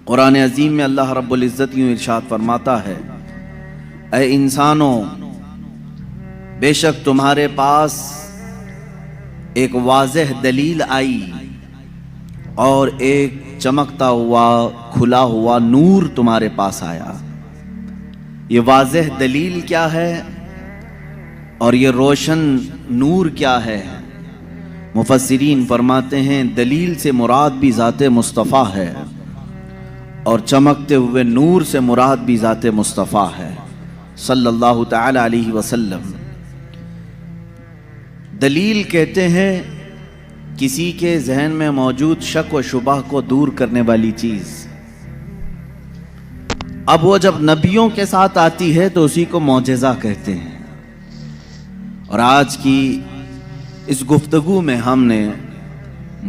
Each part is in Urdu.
قرآن عظیم میں اللہ رب العزت یوں ارشاد فرماتا ہے، اے انسانوں، بے شک تمہارے پاس ایک واضح دلیل آئی اور ایک چمکتا ہوا کھلا ہوا نور تمہارے پاس آیا۔ یہ واضح دلیل کیا ہے اور یہ روشن نور کیا ہے؟ مفسرین فرماتے ہیں دلیل سے مراد بھی ذات مصطفیٰ ہے اور چمکتے ہوئے نور سے مراد بھی ذات مصطفیٰ ہے صلی اللہ تعالی علیہ وسلم۔ دلیل کہتے ہیں کسی کے ذہن میں موجود شک و شبہ کو دور کرنے والی چیز۔ اب وہ جب نبیوں کے ساتھ آتی ہے تو اسی کو معجزہ کہتے ہیں۔ اور آج کی اس گفتگو میں ہم نے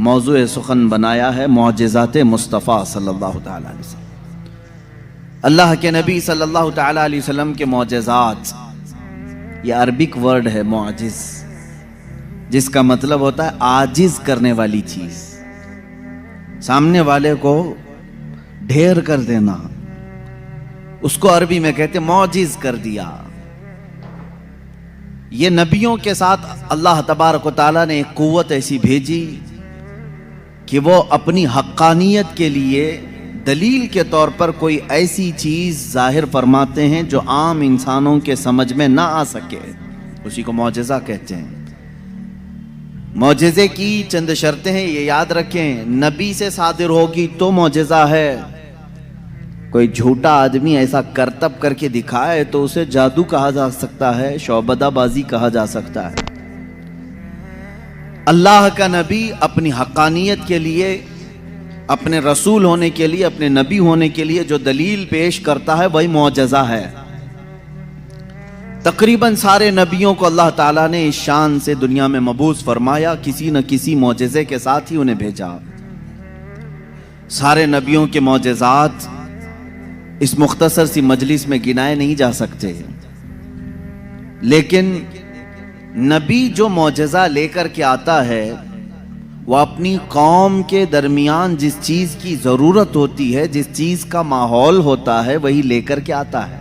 موضوع سخن بنایا ہے معجزات مصطفیٰ صلی اللہ تعالی علیہ وسلم۔ اللہ کے نبی صلی اللہ تعالی علیہ وسلم کے معجزات، یہ عربک ورڈ ہے معجز، جس کا مطلب ہوتا ہے عاجز کرنے والی چیز، سامنے والے کو ڈھیر کر دینا، اس کو عربی میں کہتے معجز کر دیا۔ یہ نبیوں کے ساتھ اللہ تبارک و تعالیٰ نے ایک قوت ایسی بھیجی کہ وہ اپنی حقانیت کے لیے دلیل کے طور پر کوئی ایسی چیز ظاہر فرماتے ہیں جو عام انسانوں کے سمجھ میں نہ آ سکے، اسی کو معجزہ کہتے ہیں۔ معجزے کی چند شرطیں ہیں، یہ یاد رکھیں، نبی سے صادر ہوگی تو معجزہ ہے۔ کوئی جھوٹا آدمی ایسا کرتب کر کے دکھائے تو اسے جادو کہا جا سکتا ہے، شعبدہ بازی کہا جا سکتا ہے۔ اللہ کا نبی اپنی حقانیت کے لیے، اپنے رسول ہونے کے لیے، اپنے نبی ہونے کے لیے جو دلیل پیش کرتا ہے وہی معجزہ ہے۔ تقریباً سارے نبیوں کو اللہ تعالیٰ نے اس شان سے دنیا میں مبعوث فرمایا، کسی نہ کسی معجزے کے ساتھ ہی انہیں بھیجا۔ سارے نبیوں کے معجزات اس مختصر سی مجلس میں گنائے نہیں جا سکتے، لیکن نبی جو معجزہ لے کر کے آتا ہے وہ اپنی قوم کے درمیان جس چیز کی ضرورت ہوتی ہے، جس چیز کا ماحول ہوتا ہے، وہی لے کر کے آتا ہے۔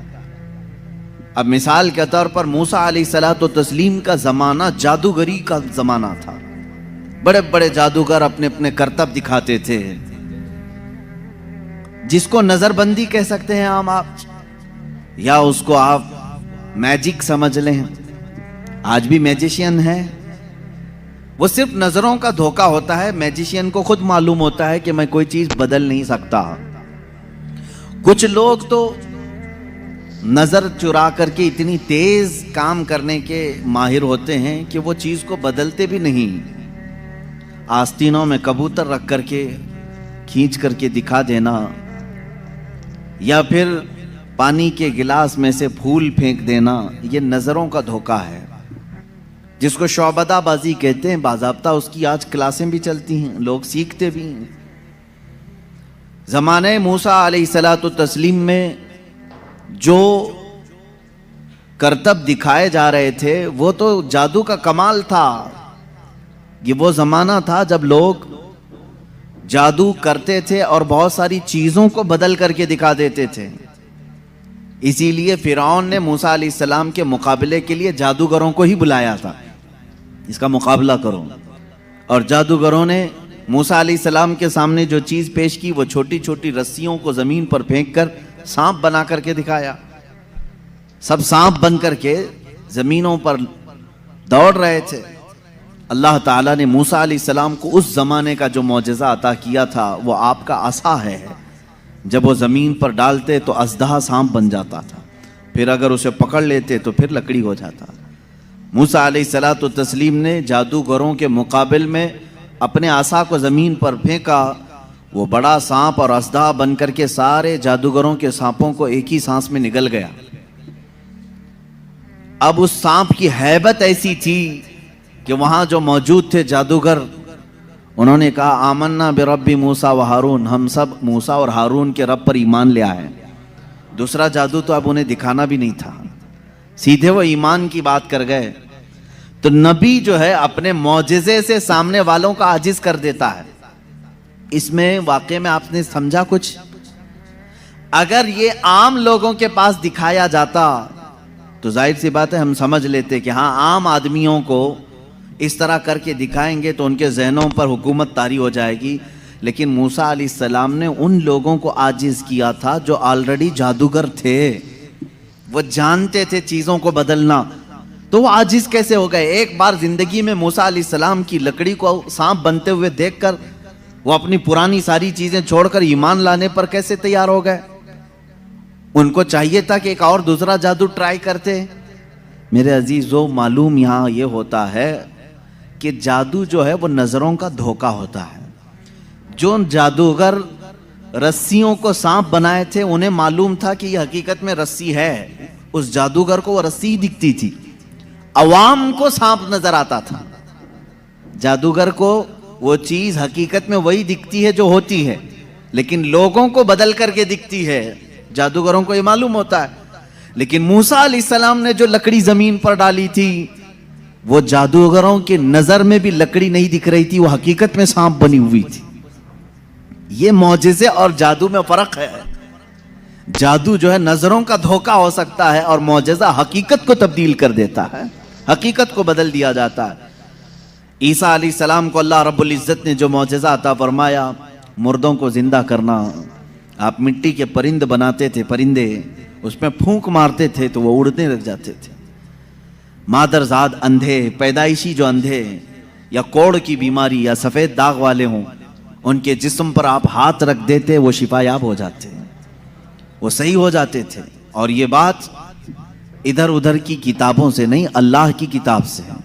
اب مثال کے طور پر موسیٰ علیہ الصلوۃ والتسلیم کا زمانہ جادوگری کا زمانہ تھا، بڑے بڑے جادوگر اپنے اپنے کرتب دکھاتے تھے، جس کو نظر بندی کہہ سکتے ہیں عام آپ، یا اس کو آپ میجک سمجھ لیں۔ آج بھی میجیشین ہے، وہ صرف نظروں کا دھوکہ ہوتا ہے۔ میجیشین کو خود معلوم ہوتا ہے کہ میں کوئی چیز بدل نہیں سکتا۔ کچھ لوگ تو نظر چرا کر کے اتنی تیز کام کرنے کے ماہر ہوتے ہیں کہ وہ چیز کو بدلتے بھی نہیں۔ آستینوں میں کبوتر رکھ کر کے کھینچ کر کے دکھا دینا، یا پھر پانی کے گلاس میں سے پھول پھینک دینا، یہ نظروں کا دھوکہ ہے، جس کو شعبدہ بازی کہتے ہیں۔ باضابطہ اس کی آج کلاسیں بھی چلتی ہیں، لوگ سیکھتے بھی ہیں۔ زمانہ موسیٰ علیہ الصلوۃ والتسلیم میں جو کرتب دکھائے جا رہے تھے وہ تو جادو کا کمال تھا۔ یہ وہ زمانہ تھا جب لوگ جادو کرتے تھے اور بہت ساری چیزوں کو بدل کر کے دکھا دیتے تھے۔ اسی لیے فرعون نے موسیٰ علیہ السلام کے مقابلے کے لیے جادوگروں کو ہی بلایا تھا، اس کا مقابلہ کرو۔ اور جادوگروں نے موسیٰ علیہ السلام کے سامنے جو چیز پیش کی وہ چھوٹی چھوٹی رسیوں کو زمین پر پھینک کر سانپ بنا کر کے دکھایا۔ سب سانپ بن کر کے زمینوں پر دوڑ رہے تھے۔ اللہ تعالیٰ نے موسیٰ علیہ السلام کو اس زمانے کا جو معجزہ عطا کیا تھا وہ آپ کا عصا ہے۔ جب وہ زمین پر ڈالتے تو اژدہا سانپ بن جاتا تھا، پھر اگر اسے پکڑ لیتے تو پھر لکڑی ہو جاتا۔ موسیٰ علیہ الصلوۃ والتسلیم نے جادوگروں کے مقابل میں اپنے عصا کو زمین پر پھینکا، وہ بڑا سانپ اور اژدہا بن کر کے سارے جادوگروں کے سانپوں کو ایک ہی سانس میں نگل گیا۔ اب اس سانپ کی ہیبت ایسی تھی کہ وہاں جو موجود تھے جادوگر، انہوں نے کہا آمنا برب موسیٰ و ہارون، ہم سب موسیٰ اور ہارون کے رب پر ایمان لے آئے۔ دوسرا جادو تو اب انہیں دکھانا بھی نہیں تھا، سیدھے وہ ایمان کی بات کر گئے۔ تو نبی جو ہے اپنے معجزے سے سامنے والوں کا عاجز کر دیتا ہے۔ اس میں واقعے میں آپ نے سمجھا کچھ اگر یہ عام لوگوں کے پاس دکھایا جاتا تو ظاہر سی بات ہے ہم سمجھ لیتے کہ ہاں عام آدمیوں کو اس طرح کر کے دکھائیں گے تو ان کے ذہنوں پر حکومت طاری ہو جائے گی. لیکن موسیٰ علیہ السلام نے ان لوگوں کو عاجز کیا تھا جو آلریڈی جادوگر تھے, وہ جانتے تھے چیزوں کو بدلنا, تو وہ عاجز کیسے ہو گئے؟ ایک بار زندگی میں موسیٰ علیہ السلام کی لکڑی کو سانپ بنتے ہوئے دیکھ کر وہ اپنی پرانی ساری چیزیں چھوڑ کر ایمان لانے پر کیسے تیار ہو گئے؟ ان کو چاہیے تھا کہ ایک اور دوسرا جادو ٹرائی کرتے. میرے عزیزو, معلوم یہاں یہ ہوتا ہے کہ جادو جو ہے وہ نظروں کا دھوکہ ہوتا ہے. جو جادوگر رسیوں کو سانپ بنائے تھے انہیں معلوم تھا کہ یہ حقیقت میں رسی ہے, اس جادوگر کو وہ رسی دکھتی تھی, عوام کو سانپ نظر آتا تھا. جادوگر کو وہ چیز حقیقت میں وہی دکھتی ہے جو ہوتی ہے, لیکن لوگوں کو بدل کر کے دکھتی ہے. جادوگروں کو یہ معلوم ہوتا ہے. لیکن موسیٰ علیہ السلام نے جو لکڑی زمین پر ڈالی تھی وہ جادوگروں کی نظر میں بھی لکڑی نہیں دکھ رہی تھی, وہ حقیقت میں سانپ بنی ہوئی تھی. یہ معجزے اور جادو میں فرق ہے. جادو جو ہے نظروں کا دھوکہ ہو سکتا ہے اور معجزہ حقیقت کو تبدیل کر دیتا ہے, حقیقت کو بدل دیا جاتا ہے. عیسیٰ علیہ السلام کو اللہ رب العزت نے جو معجزہ عطا فرمایا, مردوں کو زندہ کرنا. آپ مٹی کے پرند بناتے تھے, پرندے اس میں پھونک مارتے تھے تو وہ اڑنے لگ جاتے تھے. مادرزاد اندھے, پیدائشی جو اندھے یا کوڑ کی بیماری یا سفید داغ والے ہوں, ان کے جسم پر آپ ہاتھ رکھ دیتے وہ شفا یاب ہو جاتے, وہ صحیح ہو جاتے تھے. اور یہ بات ادھر ادھر کی کتابوں سے نہیں, اللہ کی کتاب سے ہے.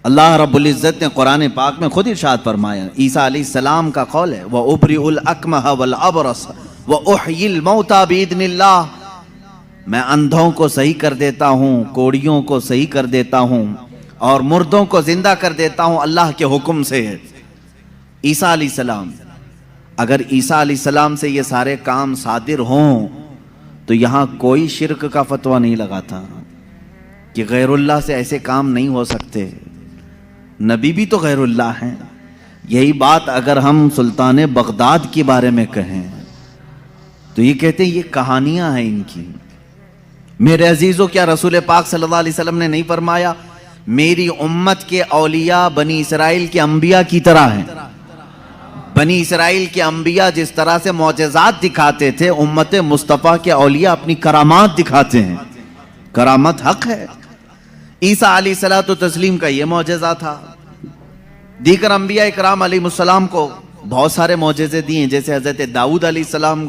اللہ رب العزت نے قرآن پاک میں خود ارشاد فرمایا, عیسیٰ علیہ السلام کا قول ہے, وَأُبْرِئُ الْأَكْمَحَ وَالْأَبْرَصَ وَأُحْيِي الْمَوْتَى بِإِذْنِ اللَّهِ, میں اندھوں کو صحیح کر دیتا ہوں, کوڑیوں کو صحیح کر دیتا ہوں, اور مردوں کو زندہ کر دیتا ہوں اللہ کے حکم سے. عیسیٰ علیہ السلام, اگر عیسیٰ علیہ السلام سے یہ سارے کام صادر ہوں تو یہاں کوئی شرک کا فتویٰ نہیں لگاتا کہ غیر اللہ سے ایسے کام نہیں ہو سکتے. نبی بھی تو غیر اللہ ہیں. یہی بات اگر ہم سلطان بغداد کے بارے میں کہیں تو یہ کہتے ہیں یہ کہانیاں ہیں ان کی. میرے عزیزو, کیا رسول پاک صلی اللہ علیہ وسلم نے نہیں فرمایا میری امت کے اولیاء بنی اسرائیل کے انبیاء کی طرح ہیں؟ بنی اسرائیل کے انبیاء جس طرح سے معجزات دکھاتے تھے, امت مصطفیٰ کے اولیاء اپنی کرامات دکھاتے ہیں. کرامت حق ہے. عیسیٰ علیہ الصلوۃ والتسلیم کا یہ معجزہ تھا. دیگر انبیاء اکرام علیہ السلام کو بہت سارے معجزے دیے, جیسے حضرت داؤد علیہ السلام,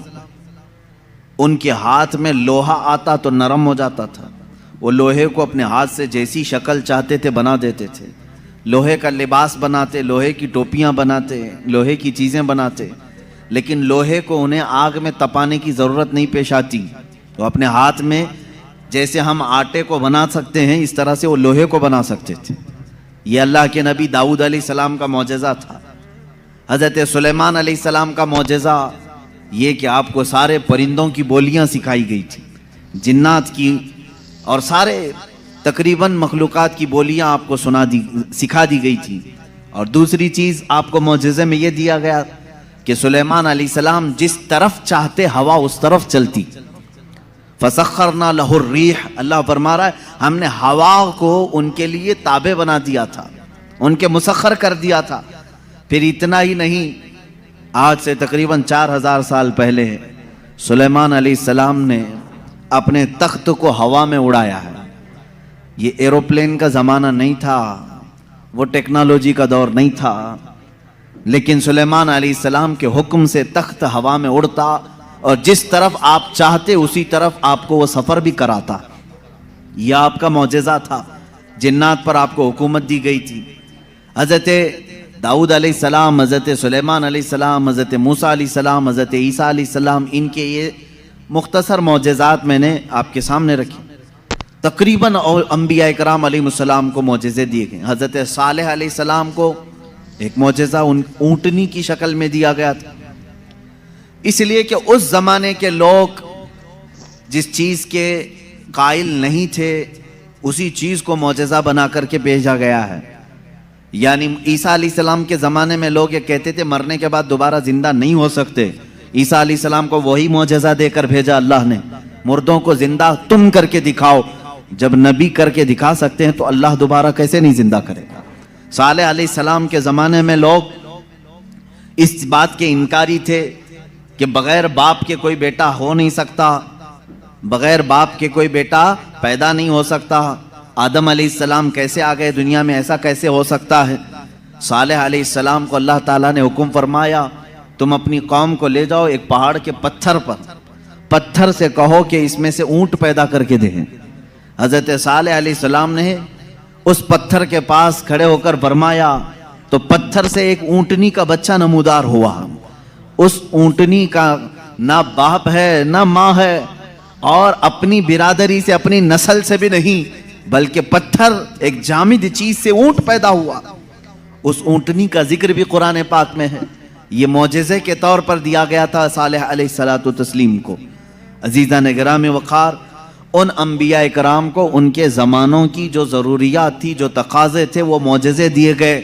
ان کے ہاتھ میں لوہا آتا تو نرم ہو جاتا تھا. وہ لوہے کو اپنے ہاتھ سے جیسی شکل چاہتے تھے بنا دیتے تھے. لوہے کا لباس بناتے, لوہے کی ٹوپیاں بناتے, لوہے کی چیزیں بناتے, لیکن لوہے کو انہیں آگ میں تپانے کی ضرورت نہیں پیش آتی. وہ اپنے ہاتھ میں جیسے ہم آٹے کو بنا سکتے ہیں اس طرح سے وہ لوہے کو بنا سکتے تھے. یہ اللہ کے نبی داؤد علیہ السلام کا معجزہ تھا. حضرت سلیمان علیہ السلام کا معجزہ یہ کہ آپ کو سارے پرندوں کی بولیاں سکھائی گئی تھی, جنات کی اور سارے تقریباً مخلوقات کی بولیاں آپ کو سکھا دی گئی تھی. اور دوسری چیز آپ کو معجزے میں یہ دیا گیا کہ سلیمان علیہ السلام جس طرف چاہتے ہوا اس طرف چلتی. فَسَخَّرْنَا لَهُ الرِّيحَ, اللہ فرما رہا ہے ہم نے ہوا کو ان کے لیے تابع بنا دیا تھا, ان کے مسخر کر دیا تھا. پھر اتنا ہی نہیں, آج سے تقریباً 4000 سال پہلے سلیمان علیہ السلام نے اپنے تخت کو ہوا میں اڑایا ہے. یہ ایروپلین کا زمانہ نہیں تھا, وہ ٹیکنالوجی کا دور نہیں تھا, لیکن سلیمان علیہ السلام کے حکم سے تخت ہوا میں اڑتا اور جس طرف آپ چاہتے اسی طرف آپ کو وہ سفر بھی کراتا. یہ آپ کا معجزہ تھا. جنات پر آپ کو حکومت دی گئی تھی. حضرت داؤد علیہ السلام, حضرت سلیمان علیہ السلام, حضرت موسیٰ علیہ السلام, حضرت عیسیٰ علیہ السلام, ان کے یہ مختصر معجزات میں نے آپ کے سامنے رکھی. تقریباً انبیاء اکرام علیہ السلام کو معجزے دیے گئے. حضرت صالح علیہ السلام کو ایک معجزہ اونٹنی کی شکل میں دیا گیا تھا, اس لیے کہ اس زمانے کے لوگ جس چیز کے قائل نہیں تھے اسی چیز کو معجزہ بنا کر کے بھیجا گیا ہے. یعنی عیسیٰ علیہ السلام کے زمانے میں لوگ یہ کہتے تھے مرنے کے بعد دوبارہ زندہ نہیں ہو سکتے, عیسیٰ علیہ السلام کو وہی معجزہ دے کر بھیجا اللہ نے، مردوں کو زندہ تم کر کے دکھاؤ۔ جب نبی کر کے دکھا سکتے ہیں تو اللہ دوبارہ کیسے نہیں زندہ کرے گا؟ صالح علیہ السلام کے زمانے میں لوگ اس بات کے انکاری تھے کہ بغیر باپ کے کوئی بیٹا ہو نہیں سکتا، بغیر باپ کے کوئی بیٹا پیدا نہیں ہو سکتا۔ آدم علیہ السلام کیسے آ گئے دنیا میں، ایسا کیسے ہو سکتا ہے؟ صالح علیہ السلام کو اللہ تعالیٰ نے حکم فرمایا تم اپنی قوم کو لے جاؤ ایک پہاڑ کے پتھر پر، پتھر سے کہو کہ اس میں سے اونٹ پیدا کر کے دیں۔ حضرت صالح علیہ السلام نے اس پتھر کے پاس کھڑے ہو کر فرمایا تو پتھر سے ایک اونٹنی کا بچہ نمودار ہوا۔ اس اونٹنی کا نہ باپ ہے نہ ماں ہے، اور اپنی برادری سے اپنی نسل سے بھی نہیں، بلکہ پتھر ایک جامد چیز سے اونٹ پیدا ہوا۔ اس اونٹنی کا ذکر بھی قرآن پاک میں ہے۔ یہ معجزے کے طور پر دیا گیا تھا صالح علیہ السلام کو۔ عزیزان گرامی وقار، ان انبیاء کرام کو ان کے زمانوں کی جو ضروریات تھی، جو تقاضے تھے، وہ معجزے دیے گئے،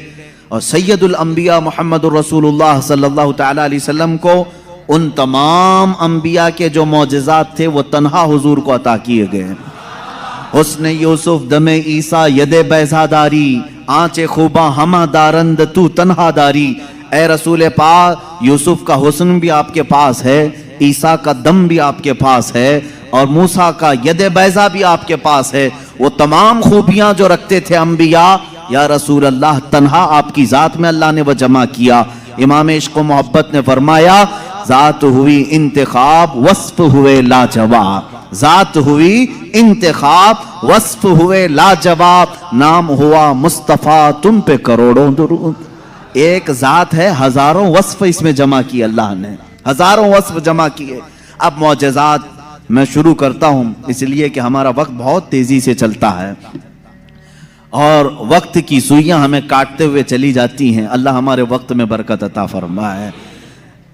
اور سید الانبیاء محمد الرسول اللہ صلی اللہ تعالی علیہ وسلم کو ان تمام انبیاء کے جو معجزات تھے وہ تنہا حضور کو عطا کیے گئے۔ حسن یوسف دم عیسیٰ ید بیضا داری، آنچ خوباں ہمہ دارند تو تنہا داری۔ اے رسول پاک، یوسف کا حسن بھی آپ کے پاس ہے، عیسیٰ کا دم بھی آپ کے پاس ہے، اور موسیٰ کا ید بیضا بھی آپ کے پاس ہے۔ وہ تمام خوبیاں جو رکھتے تھے انبیاء، یا رسول اللہ، تنہا آپ کی ذات میں اللہ نے وہ جمع کیا۔ امام عشق و محبت نے فرمایا ذات ہوئی انتخاب وصف ہوئے لاجواب، ذات ہوئی انتخاب وصف ہوئے لاجواب، نام ہوا مصطفیٰ تم پہ کروڑوں درود۔ ایک ذات ہے، ہزاروں وصف اس میں جمع کیے اللہ نے، ہزاروں وصف جمع کیے۔ اب معجزات میں شروع کرتا ہوں، اس لیے کہ ہمارا وقت بہت تیزی سے چلتا ہے اور وقت کی سوئیاں ہمیں کاٹتے ہوئے چلی جاتی ہیں۔ اللہ ہمارے وقت میں برکت عطا فرمائے۔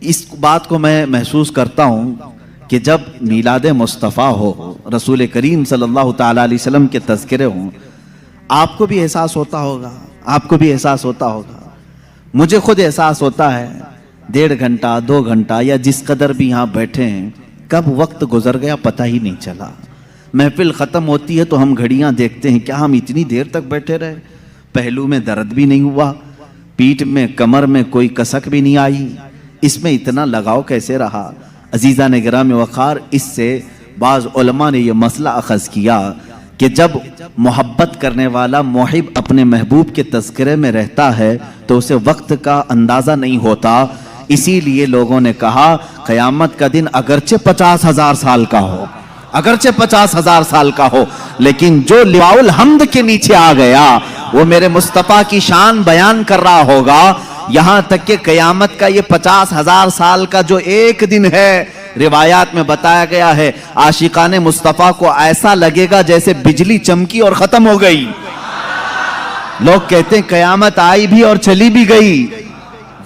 اس بات کو میں محسوس کرتا ہوں کہ جب میلاد مصطفیٰ ہو، رسول کریم صلی اللہ تعالیٰ علیہ وسلم کے تذکرے ہوں، آپ کو بھی احساس ہوتا ہوگا، آپ کو بھی احساس ہوتا ہوگا، مجھے خود احساس ہوتا ہے 1.5 گھنٹہ 2 گھنٹہ یا جس قدر بھی یہاں بیٹھے ہیں، کب وقت گزر گیا پتہ ہی نہیں چلا۔ محفل ختم ہوتی ہے تو ہم گھڑیاں دیکھتے ہیں، کیا ہم اتنی دیر تک بیٹھے رہے؟ پہلو میں درد بھی نہیں ہوا، پیٹھ میں کمر میں کوئی کسک بھی نہیں آئی، اس میں اتنا لگاؤ کیسے رہا؟ عزیزان گرامی وقار، اس سے بعض علماء نے یہ مسئلہ اخذ کیا کہ جب محبت کرنے والا محب اپنے محبوب کے تذکرے میں رہتا ہے تو اسے وقت کا اندازہ نہیں ہوتا۔ اسی لیے لوگوں نے کہا قیامت کا دن اگرچہ 50,000 سال کا ہو، اگرچہ 50,000 سال کا ہو، لیکن جو لواء الحمد کے نیچے آ گیا وہ میرے مصطفیٰ کی شان بیان کر رہا ہوگا۔ یہاں تک کہ قیامت کا یہ 50,000 سال کا جو ایک دن ہے، روایات میں بتایا گیا ہے عاشقان مصطفیٰ کو ایسا لگے گا جیسے بجلی چمکی اور ختم ہو گئی۔ لوگ کہتے ہیں قیامت آئی بھی اور چلی بھی گئی۔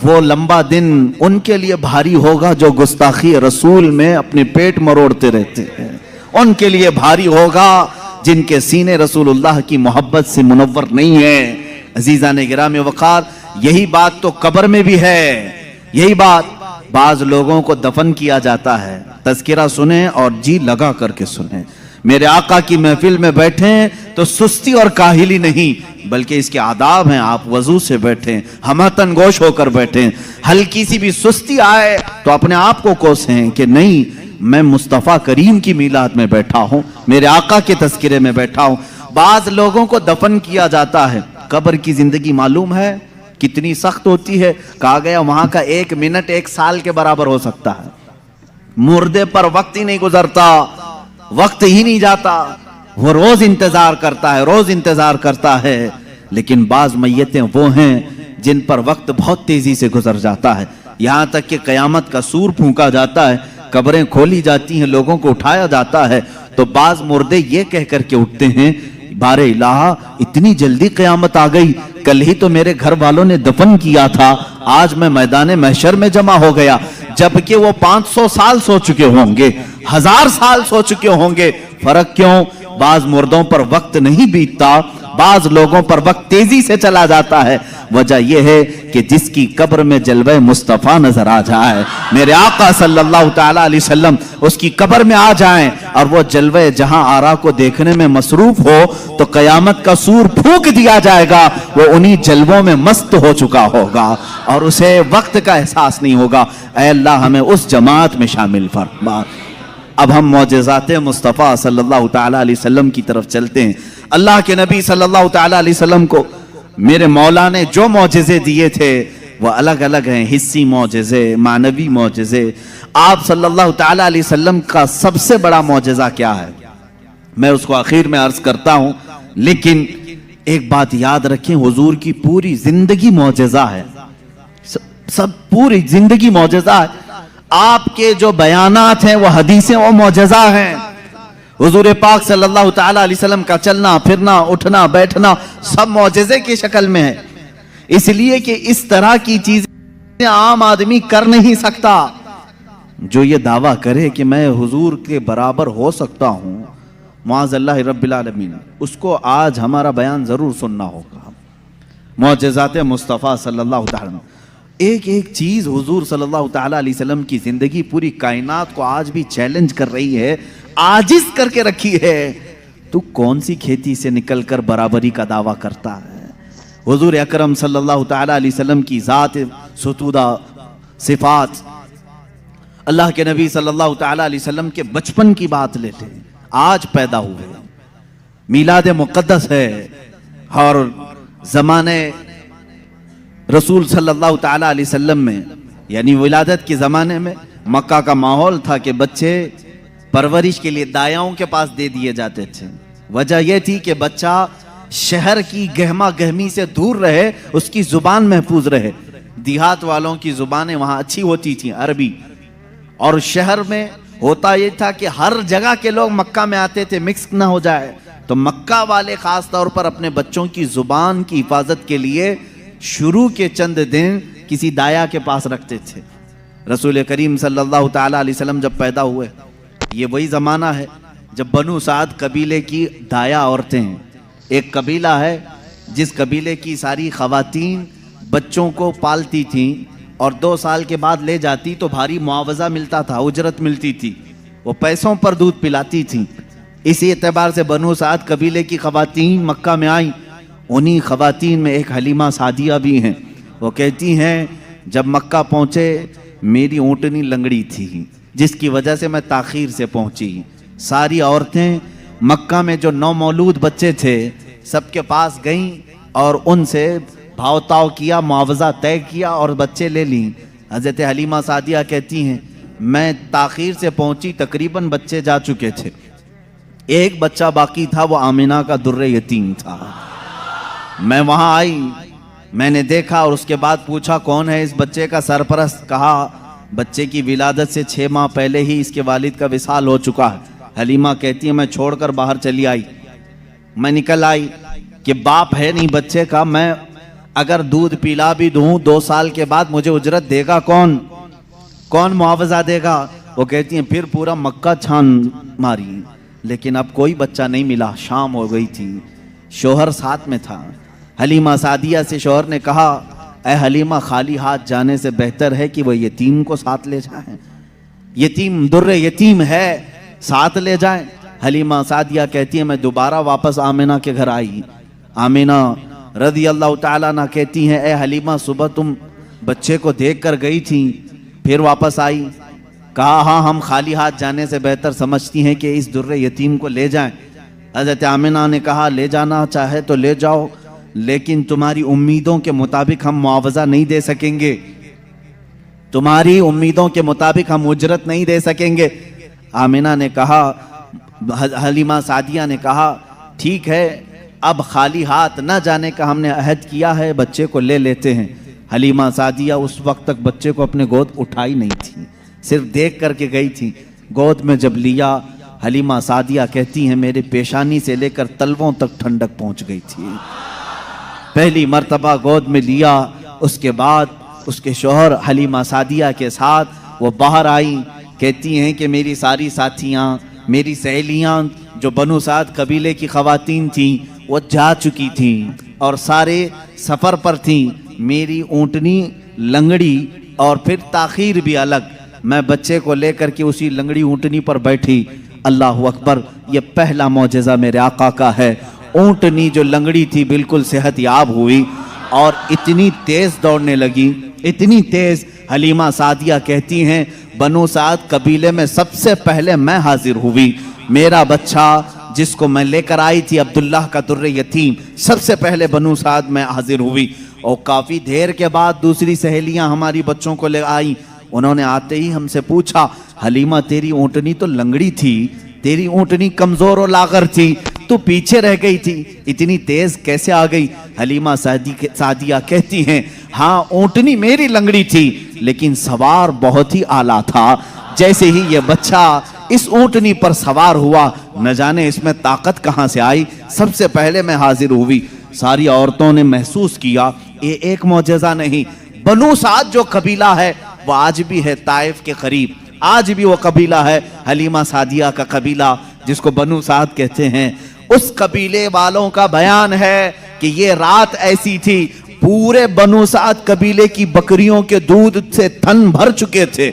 وہ لمبا دن ان کے لیے بھاری ہوگا جو گستاخی رسول میں اپنے پیٹ مروڑتے رہتے ہیں، ان کے لیے بھاری ہوگا جن کے سینے رسول اللہ کی محبت سے منور نہیں ہیں۔ عزیزان گرامی وقار، یہی بات تو قبر میں بھی ہے، یہی بات۔ بعض لوگوں کو دفن کیا جاتا ہے، تذکرہ سنیں اور جی لگا کر کے سنیں۔ میرے آقا کی محفل میں بیٹھیں تو سستی اور کاہلی نہیں، بلکہ اس کے آداب ہیں۔ آپ وضو سے بیٹھیں، ہمتن گوش ہو کر بیٹھیں۔ ہلکی سی بھی سستی آئے تو اپنے آپ کو کوسیں کہ نہیں، میں مصطفیٰ کریم کی میلاد میں بیٹھا ہوں، میرے آقا کے تذکرے میں بیٹھا ہوں۔ بعض لوگوں کو دفن کیا جاتا ہے، قبر کی زندگی معلوم ہے کتنی سخت ہوتی ہے؟ کہا گیا وہاں کا 1 منٹ 1 سال کے برابر ہو سکتا ہے۔ مردے پر وقت ہی نہیں گزرتا، وقت ہی نہیں جاتا، وہ روز انتظار کرتا ہے، روز انتظار کرتا ہے۔ لیکن بعض میتیں وہ ہیں جن پر وقت بہت تیزی سے گزر جاتا ہے، یہاں تک کہ قیامت کا سور پھونکا جاتا ہے، قبریں کھولی جاتی ہیں، لوگوں کو اٹھایا جاتا ہے، تو بعض مردے یہ کہہ کر کے اٹھتے ہیں بار الہ اتنی جلدی قیامت آ گئی، کل ہی تو میرے گھر والوں نے دفن کیا تھا، آج میں میدان محشر میں جمع ہو گیا، جبکہ وہ 500 سال سو چکے ہوں گے، 1000 سال سو چکے ہوں گے۔ فرق کیوں؟ بعض مردوں پر وقت نہیں بیتتا، بعض لوگوں پر وقت تیزی سے چلا جاتا ہے، وجہ یہ ہے کہ جس کی قبر میں جلوہ مصطفیٰ نظر آ جائے، میرے آقا صلی اللہ تعالی علیہ وسلم اس کی قبر میں آ جائیں اور وہ جلوہ جہاں آرا کو دیکھنے میں مصروف ہو تو قیامت کا سور پھونک دیا جائے گا، وہ انہی جلووں میں مست ہو چکا ہوگا اور اسے وقت کا احساس نہیں ہوگا۔ اے اللہ ہمیں اس جماعت میں شامل فرما۔ اب ہم معجزات مصطفیٰ صلی اللہ تعالی علیہ وسلم کی طرف چلتے ہیں۔ اللہ کے نبی صلی اللہ تعالی علیہ وسلم کو میرے مولا نے جو معجزے دیے تھے وہ الگ الگ ہیں، حسی معجزے، معنوی معجزے۔ آپ صلی اللہ تعالی علیہ وسلم کا سب سے بڑا معجزہ کیا ہے، میں اس کو آخر میں عرض کرتا ہوں، لیکن ایک بات یاد رکھیں، حضور کی پوری زندگی معجزہ ہے، سب پوری زندگی معجزہ ہے۔ آپ کے جو بیانات ہیں وہ حدیثیں وہ معجزہ ہیں۔ حضور پاک صلی اللہ تعالی علیہ وسلم کا چلنا پھرنا اٹھنا بیٹھنا سب معجزے کی شکل میں ہے، اس لیے کہ اس طرح کی چیزیں عام آدمی کر نہیں سکتا۔ جو یہ دعویٰ کرے کہ میں حضور کے برابر ہو سکتا ہوں، معاذ اللہ رب العالمین، اس کو آج ہمارا بیان ضرور سننا ہوگا۔ معجزات مصطفیٰ صلی اللہ تعالی وسلم، ایک ایک چیز حضور صلی اللہ تعالی علیہ وسلم کی زندگی پوری کائنات کو آج بھی چیلنج کر رہی ہے، عاجز کر کے رکھی ہے۔ تو کون سی کھیتی سے نکل کر برابری کا دعویٰ کرتا ہے؟ حضور اکرم صلی اللہ تعالی علیہ وسلم کی ذات ستودہ صفات، اللہ کے نبی صلی اللہ تعالی علیہ وسلم کے بچپن کی بات لیتے ہیں، آج پیدا ہوئے، میلاد مقدس ہے، اور زمانے رسول صلی اللہ تعالی علیہ وسلم میں یعنی ولادت کے زمانے میں مکہ کا ماحول تھا کہ بچے پرورش کے لیے دایاؤں کے پاس دے دیے جاتے تھے۔ وجہ یہ تھی کہ بچہ شہر کی گہما گہمی سے دور رہے، اس کی زبان محفوظ رہے۔ دیہات والوں کی زبانیں وہاں اچھی ہوتی تھیں، عربی، اور شہر میں ہوتا یہ تھا کہ ہر جگہ کے لوگ مکہ میں آتے تھے، مکس نہ ہو جائے، تو مکہ والے خاص طور پر اپنے بچوں کی زبان کی حفاظت کے لیے شروع کے چند دن کسی دایا کے پاس رکھتے تھے۔ رسول کریم صلی اللہ تعالی علیہ وسلم جب پیدا ہوئے، یہ وہی زمانہ ہے جب بنو سعد قبیلے کی دایا عورتیں ہیں، ایک قبیلہ ہے جس قبیلے کی ساری خواتین بچوں کو پالتی تھیں اور 2 سال کے بعد لے جاتی تو بھاری معاوضہ ملتا تھا، اجرت ملتی تھی، وہ پیسوں پر دودھ پلاتی تھیں۔ اسی اعتبار سے بنو سعد قبیلے کی خواتین مکہ میں آئیں، انہی خواتین میں ایک حلیمہ سعدیہ بھی ہیں۔ وہ کہتی ہیں جب مکہ پہنچے میری اونٹنی لنگڑی تھی جس کی وجہ سے میں تاخیر سے پہنچی۔ ساری عورتیں مکہ میں جو نومولود بچے تھے سب کے پاس گئیں اور ان سے بھاؤ تاؤ کیا، معاوضہ طے کیا اور بچے لے لیں۔ حضرت حلیمہ سعدیہ کہتی ہیں میں تاخیر سے پہنچی، تقریباً بچے جا چکے تھے، ایک بچہ باقی تھا، وہ آمنہ کا در یتیم تھا۔ میں وہاں آئی، میں نے دیکھا اور اس کے بعد پوچھا کون ہے اس بچے کا سرپرست، کہا بچے کی ولادت سے 6 ماہ پہلے ہی اس کے والد کا وصال ہو چکا ہے۔ حلیمہ کہتی ہے میں چھوڑ کر باہر چلی آئی، میں نکل آئی کہ باپ ہے نہیں بچے کا، میں اگر دودھ پلا بھی دوں 2 سال کے بعد مجھے اجرت دے گا کون معاوضہ دے گا؟ وہ کہتی ہیں پھر پورا مکہ چھان ماری، لیکن اب کوئی بچہ نہیں ملا۔ شام ہو گئی تھی، شوہر ساتھ میں تھا۔ حلیمہ سعدیہ سے شوہر نے کہا اے حلیمہ خالی ہاتھ جانے سے بہتر ہے کہ وہ یتیم کو ساتھ لے جائیں، یتیم در یتیم ہے، ساتھ لے جائیں۔ حلیمہ سعدیہ کہتی ہے میں دوبارہ واپس آمنہ کے گھر آئی۔ آمنہ رضی اللہ تعالیٰ عنہ کہتی ہیں اے حلیمہ صبح تم بچے کو دیکھ کر گئی تھی پھر واپس آئی؟ کہا ہاں، ہم خالی ہاتھ جانے سے بہتر سمجھتی ہیں کہ اس در یتیم کو لے جائیں۔ حضرت آمنہ نے کہا لے جانا چاہے تو لے جاؤ، لیکن تمہاری امیدوں کے مطابق ہم معاوضہ نہیں دے سکیں گے، تمہاری امیدوں کے مطابق ہم اجرت نہیں دے سکیں گے۔ آمنہ نے کہا، حلیمہ سعدیہ نے کہا ٹھیک ہے، اب خالی ہاتھ نہ جانے کا ہم نے عہد کیا ہے، بچے کو لے لیتے ہیں۔ حلیمہ سعدیہ اس وقت تک بچے کو اپنے گود اٹھائی نہیں تھی، صرف دیکھ کر کے گئی تھی۔ گود میں جب لیا، حلیمہ سعدیہ کہتی ہیں میرے پیشانی سے لے کر تلووں تک ٹھنڈک پہنچ گئی تھی۔ پہلی مرتبہ گود میں لیا، اس کے بعد اس کے شوہر حلیمہ سعدیہ کے ساتھ وہ باہر آئی، کہتی ہیں کہ میری ساری ساتھیاں، میری سہیلیاں جو بنو سعد قبیلے کی خواتین تھیں، وہ جا چکی تھی اور سارے سفر پر تھی. میری اونٹنی لنگڑی اور پھر تاخیر بھی الگ. میں بچے کو لے کر کے اسی لنگڑی اونٹنی پر بیٹھی. اللہ اکبر, یہ پہلا معجزہ میرے آقا کا ہے. اونٹنی جو لنگڑی تھی بالکل صحت یاب ہوئی اور اتنی تیز دوڑنے لگی, اتنی تیز. حلیمہ سعدیہ کہتی ہیں بنو سعد قبیلے میں سب سے پہلے میں حاضر ہوئی. میرا بچہ جس کو میں لے کر آئی تھی عبداللہ کا در یتیم, سب سے پہلے بنو سعد میں حاضر ہوئی. اور کافی دیر کے بعد دوسری سہیلیاں ہماری بچوں کو لے آئیں. انہوں نے آتے ہی ہم سے پوچھا حلیمہ تیری اونٹنی تو لنگڑی تھی, تیری اونٹنی کمزور و لاغر تھی, تو پیچھے رہ گئی تھی, اتنی تیز کیسے آ گئی؟ حلیمہ سعدیہ کہتی ہیں ہاں اونٹنی میری لنگڑی تھی لیکن سوار بہت ہی اعلیٰ تھا. جیسے ہی یہ بچہ اس اونٹنی پر سوار ہوا, نہ جانے اس میں طاقت کہاں سے آئی, سب سے پہلے میں حاضر ہوئی. ساری عورتوں نے محسوس کیا یہ ایک معجزہ نہیں. بنو سعد جو قبیلہ ہے وہ آج بھی ہے طائف کے قریب, آج بھی وہ قبیلہ ہے حلیمہ سعدیہ کا قبیلہ جس کو بنو سعد کہتے ہیں. اس قبیلے والوں کا بیان ہے کہ یہ رات ایسی تھی پورے بنو سعد قبیلے کی بکریوں کے دودھ سے تھن بھر چکے تھے.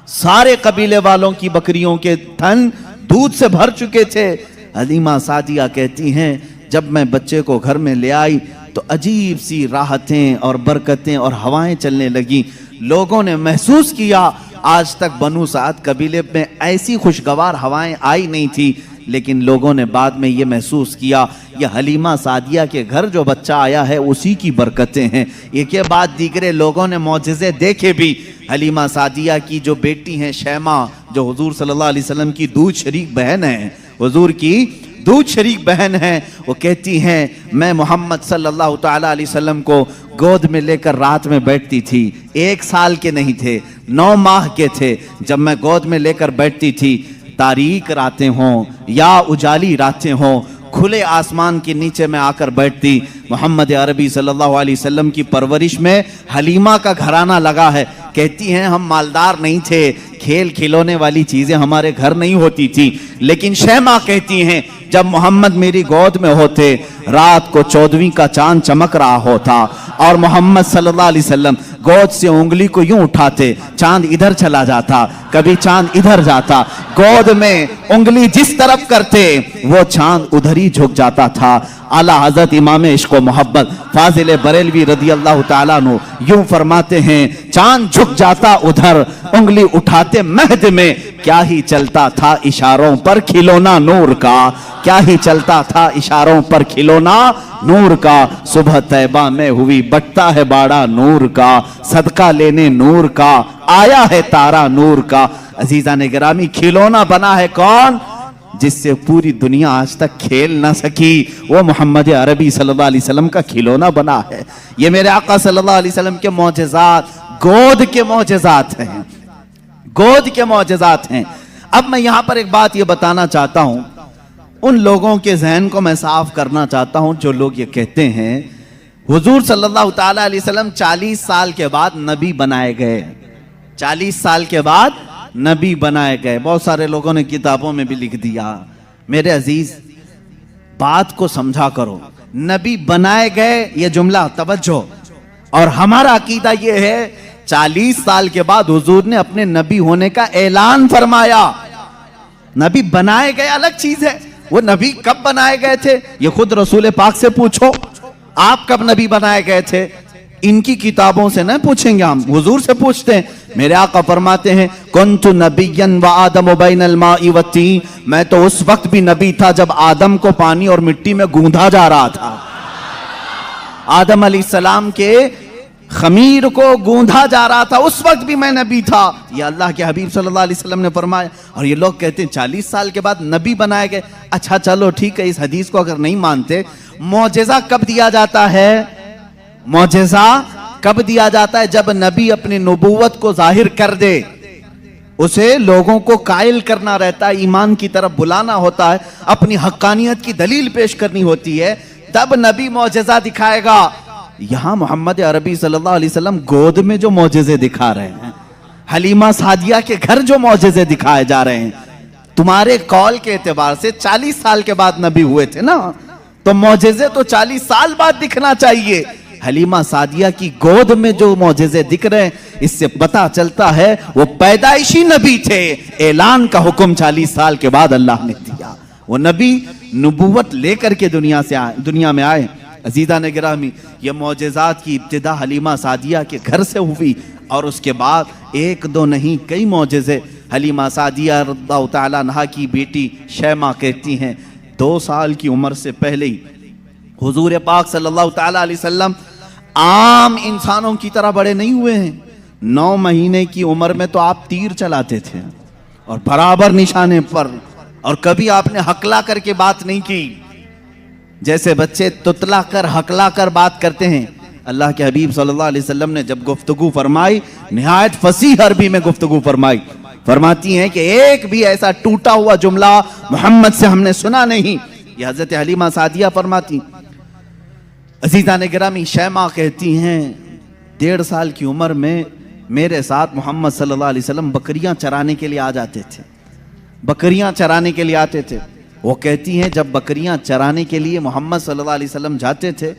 سارے قبیلے والوں کی بکریوں کے تھن دودھ سے بھر چکے تھے. حلیمہ سعدیہ کہتی ہیں جب میں بچے کو گھر میں لے آئی تو عجیب سی راحتیں اور برکتیں اور ہوائیں چلنے لگی. لوگوں نے محسوس کیا آج تک بنو سعد قبیلے میں ایسی خوشگوار ہوائیں آئی نہیں تھی, لیکن لوگوں نے بعد میں یہ محسوس کیا یہ حلیمہ سعدیہ کے گھر جو بچہ آیا ہے اسی کی برکتیں ہیں. یہ کے بعد دیگرے لوگوں نے معجزے دیکھے بھی. حلیمہ سعدیہ کی جو بیٹی ہیں شیمہ, جو حضور صلی اللہ علیہ وسلم کی دودھ شریک بہن ہیں, حضور کی دودھ شریک بہن ہیں, وہ کہتی ہیں میں محمد صلی اللہ تعالیٰ علیہ وسلم کو گود میں لے کر رات میں بیٹھتی تھی. 1 سال کے نہیں تھے, 9 ماہ کے تھے. جب میں گود میں لے کر بیٹھتی تھی, تاریک راتیں ہوں یا اجالی راتیں ہوں, کھلے آسمان کے نیچے میں آ کر بیٹھتی. محمد عربی صلی اللہ علیہ وسلم کی پرورش میں حلیمہ کا گھرانہ لگا ہے. کہتی ہیں ہم مالدار نہیں تھے, کھیل کھلونے والی چیزیں ہمارے گھر نہیں ہوتی تھی, لیکن شیمہ کہتی ہیں جب محمد میری گود میں ہوتے رات کو 14ویں کا چاند چمک رہا ہوتا اور محمد صلی اللہ علیہ وسلم گود سے انگلی کو یوں اٹھاتے, چاند ادھر چلا جاتا, کبھی چاند ادھر جاتا. گود میں انگلی جس طرف کرتے وہ چاند ادھر ہی جھک جاتا تھا. اعلیٰ حضرت امام عشق و محبت فاضل بریلوی رضی اللہ تعالیٰ عنہ یوں فرماتے ہیں چاند جھک جاتا ادھر, انگلی اٹھاتے مہد میں, کیا ہی چلتا تھا اشاروں پر کھلونا نور کا, کیا ہی چلتا تھا اشاروں پر کھلونا نور کا. صبح طیبہ میں ہوئی بٹتا ہے باڑا نور کا, صدقہ لینے نور کا, آیا ہے تارا نور کا. عزیزان گرامی, کھلونا بنا ہے کون؟ جس سے پوری دنیا آج تک کھیل نہ سکی, وہ محمد عربی صلی اللہ علیہ وسلم کا کھلونا بنا ہے. یہ میرے آقا صلی اللہ علیہ وسلم کے معجزات, گود کے معجزات ہیں, گود کے معجزات ہیں. اب میں یہاں پر ایک بات یہ بتانا چاہتا ہوں, ان لوگوں کے ذہن کو میں صاف کرنا چاہتا ہوں جو لوگ یہ کہتے ہیں حضور صلی اللہ تعالیٰ علیہ وسلم 40 سال کے بعد نبی بنائے گئے, 40 سال کے بعد نبی بنائے گئے. بہت سارے لوگوں نے کتابوں میں بھی لکھ دیا. میرے عزیز بات کو سمجھا کرو, نبی بنائے گئے یہ جملہ توجہ, اور ہمارا عقیدہ یہ ہے 40 سال کے بعد حضور نے اپنے نبی ہونے کا اعلان فرمایا. نبی بنائے گئے الگ چیز ہے, وہ نبی کب بنائے گئے تھے یہ خود رسول پاک سے پوچھو, آپ کب نبی بنائے گئے تھے؟ ان کی کتابوں سے نہ پوچھیں گے, ہم حضور سے پوچھتے ہیں. میرے آقا فرماتے ہیں کنت نبیا وآدم بین الماء والطین, میں تو اس وقت بھی نبی تھا جب آدم کو پانی اور مٹی میں گوندھا جا رہا تھا. آدم علیہ السلام کے خمیر کو گوندھا جا رہا تھا, اس وقت بھی میں نبی تھا. یہ اللہ کے حبیب صلی اللہ علیہ وسلم نے فرمایا. اور یہ لوگ کہتے ہیں 40 سال کے بعد نبی بنائے گئے. اچھا چلو ٹھیک ہے, اس حدیث کو اگر نہیں مانتے, معجزہ کب دیا جاتا ہے؟ معجزہ کب دیا جاتا ہے؟ جب نبی اپنی نبوت کو ظاہر کر دے, اسے لوگوں کو قائل کرنا رہتا ہے, ایمان کی طرف بلانا ہوتا ہے, اپنی حقانیت کی دلیل پیش کرنی ہوتی ہے, تب نبی معجزہ دکھائے گا. یہاں محمد عربی صلی اللہ علیہ وسلم گود میں جو معجزے دکھا رہے ہیں, حلیمہ سعدیہ کے گھر جو معجزے دکھائے جا رہے ہیں, تمہارے قول کے اعتبار سے 40 سال کے بعد نبی ہوئے تھے نا, تو معجزے تو 40 سال بعد دکھنا چاہیے. حلیمہ سعدیہ کی گود میں جو معجزے دکھ رہے ہیں اس سے پتا چلتا ہے وہ پیدائشی نبی تھے. اعلان کا حکم 40 سال کے بعد اللہ نے دیا. وہ نبی نبوت لے کر کے دنیا میں آئے. عزیزان گرامی، یہ معجزات کی ابتدا حلیمہ سعدیہ کے گھر سے ہوئی اور اس کے بعد ایک دو نہیں کئی معجزے. حلیمہ سعدیہ رضی اللہ تعالیٰ عنہا کی بیٹی شیمہ کہتی ہیں 2 سال کی عمر سے پہلے ہی حضور پاک صلی اللہ تعالیٰ علیہ وسلم عام انسانوں کی طرح بڑے نہیں ہوئے ہیں. 9 مہینے کی عمر میں تو آپ تیر چلاتے تھے اور برابر نشانے پر، اور کبھی آپ نے ہکلا کر کے بات نہیں کی جیسے بچے تتلا کر ہکلا کر بات کرتے ہیں. اللہ کے حبیب صلی اللہ علیہ وسلم نے جب گفتگو فرمائی نہایت فصیح عربی میں گفتگو فرمائی. فرماتی ہیں کہ ایک بھی ایسا ٹوٹا ہوا جملہ محمد سے ہم نے سنا نہیں. یہ حضرت حلیمہ سعدیہ فرماتی. عزیزان گرامی، شیمہ کہتی ہیں 1.5 سال کی عمر میں میرے ساتھ محمد صلی اللہ علیہ وسلم بکریاں چرانے کے لیے آ جاتے تھے. بکریاں چرانے کے لیے آتے تھے. وہ کہتی ہیں جب بکریاں چرانے کے لیے محمد صلی اللہ علیہ وسلم جاتے تھے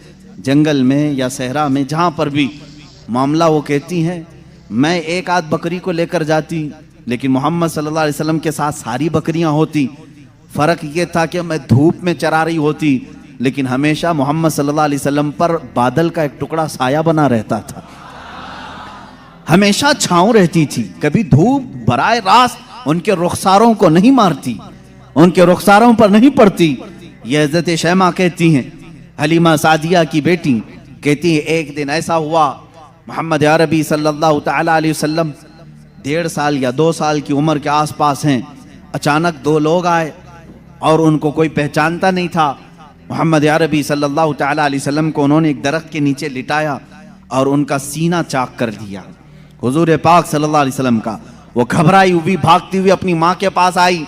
جنگل میں یا صحرا میں جہاں پر بھی معاملہ، وہ کہتی ہیں میں ایک آدھ بکری کو لے کر جاتی لیکن محمد صلی اللہ علیہ وسلم کے ساتھ ساری بکریاں ہوتی. فرق یہ تھا کہ میں دھوپ میں چرا رہی ہوتی لیکن ہمیشہ محمد صلی اللہ علیہ وسلم پر بادل کا ایک ٹکڑا سایہ بنا رہتا تھا. ہمیشہ چھاؤں رہتی تھی، کبھی دھوپ براہ راست ان کے رخساروں کو نہیں مارتی، ان کے رخساروں پر نہیں پڑتی. یہ حضرت شیمہ کہتی ہیں، حلیمہ سعدیہ کی بیٹی کہتی ہیں ایک دن ایسا ہوا محمد عربی صلی اللہ تعالیٰ علیہ وسلم 1.5 سال یا 2 سال کی عمر کے آس پاس ہیں. اچانک 2 لوگ آئے اور ان کو کوئی پہچانتا نہیں تھا. محمد عربی صلی اللہ تعالیٰ علیہ وسلم کو انہوں نے ایک درخت کے نیچے لٹایا اور ان کا سینہ چاک کر دیا. حضور پاک صلی اللہ علیہ وسلم کا وہ گھبرائی ہوئی بھاگتی ہوئی اپنی ماں کے پاس آئی.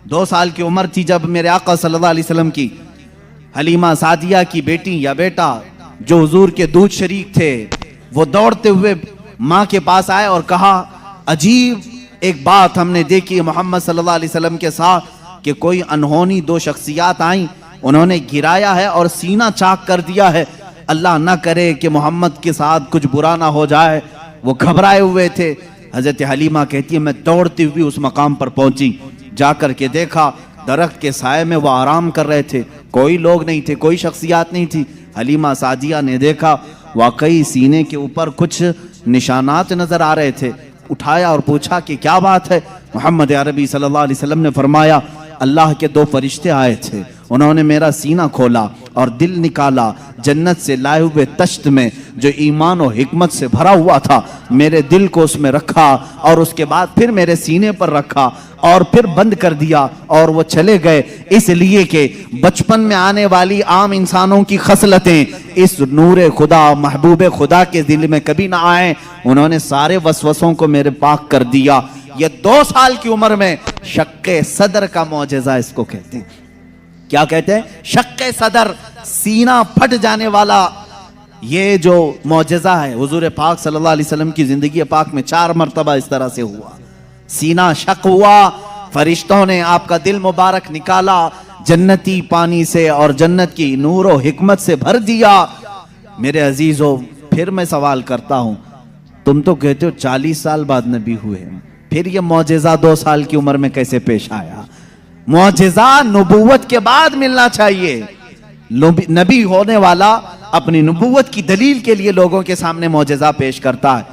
2 سال کی عمر تھی جب میرے آقا صلی اللہ علیہ وسلم کی. حلیمہ سعدیہ کی بیٹی یا بیٹا جو حضور کے دودھ شریک تھے وہ دوڑتے ہوئے ماں کے پاس آئے اور کہا عجیب ایک بات ہم نے دیکھی محمد صلی اللہ علیہ وسلم کے ساتھ کہ کوئی انہونی 2 شخصیات آئیں، انہوں نے گرایا ہے اور سینہ چاک کر دیا ہے. اللہ نہ کرے کہ محمد کے ساتھ کچھ برا نہ ہو جائے. وہ گھبرائے ہوئے تھے. حضرت حلیمہ کہتی ہے میں دوڑتی ہوئی اس مقام پر پہنچی. جا کر کے دیکھا درخت کے سائے میں وہ آرام کر رہے تھے. کوئی لوگ نہیں تھے، کوئی شخصیات نہیں تھی. حلیمہ سعدیہ نے دیکھا واقعی سینے کے اوپر کچھ نشانات نظر آ رہے تھے. اٹھایا اور پوچھا کہ کیا بات ہے. محمد عربی صلی اللہ علیہ وسلم نے فرمایا اللہ کے 2 فرشتے آئے تھے، انہوں نے میرا سینہ کھولا اور دل نکالا جنت سے لائے ہوئے تشت میں جو ایمان و حکمت سے بھرا ہوا تھا. میرے دل کو اس میں رکھا اور اس کے بعد پھر میرے سینے پر رکھا اور پھر بند کر دیا اور وہ چلے گئے. اس لیے کہ بچپن میں آنے والی عام انسانوں کی خصلتیں اس نور خدا محبوب خدا کے دل میں کبھی نہ آئیں. انہوں نے سارے وسوسوں کو میرے پاک کر دیا. یہ 2 سال کی عمر میں شق صدر کا معجزہ اس کو کہتے ہیں. کیا کہتے ہیں؟ شق صدر، سینہ پھٹ جانے والا. یہ جو معجزہ ہے حضور پاک صلی اللہ علیہ وسلم کی زندگی پاک میں 4 مرتبہ اس طرح سے ہوا. سینہ شق ہوا، فرشتوں نے آپ کا دل مبارک نکالا جنتی پانی سے اور جنت کی نور و حکمت سے بھر دیا. میرے عزیزو پھر میں سوال کرتا ہوں، تم تو کہتے ہو 40 سال بعد نبی ہوئے، پھر یہ معجزہ 2 سال کی عمر میں کیسے پیش آیا؟ معجزہ نبوت کے بعد ملنا چاہیے. نبی ہونے والا اپنی نبوت کی دلیل کے لیے لوگوں کے سامنے معجزہ پیش کرتا ہے.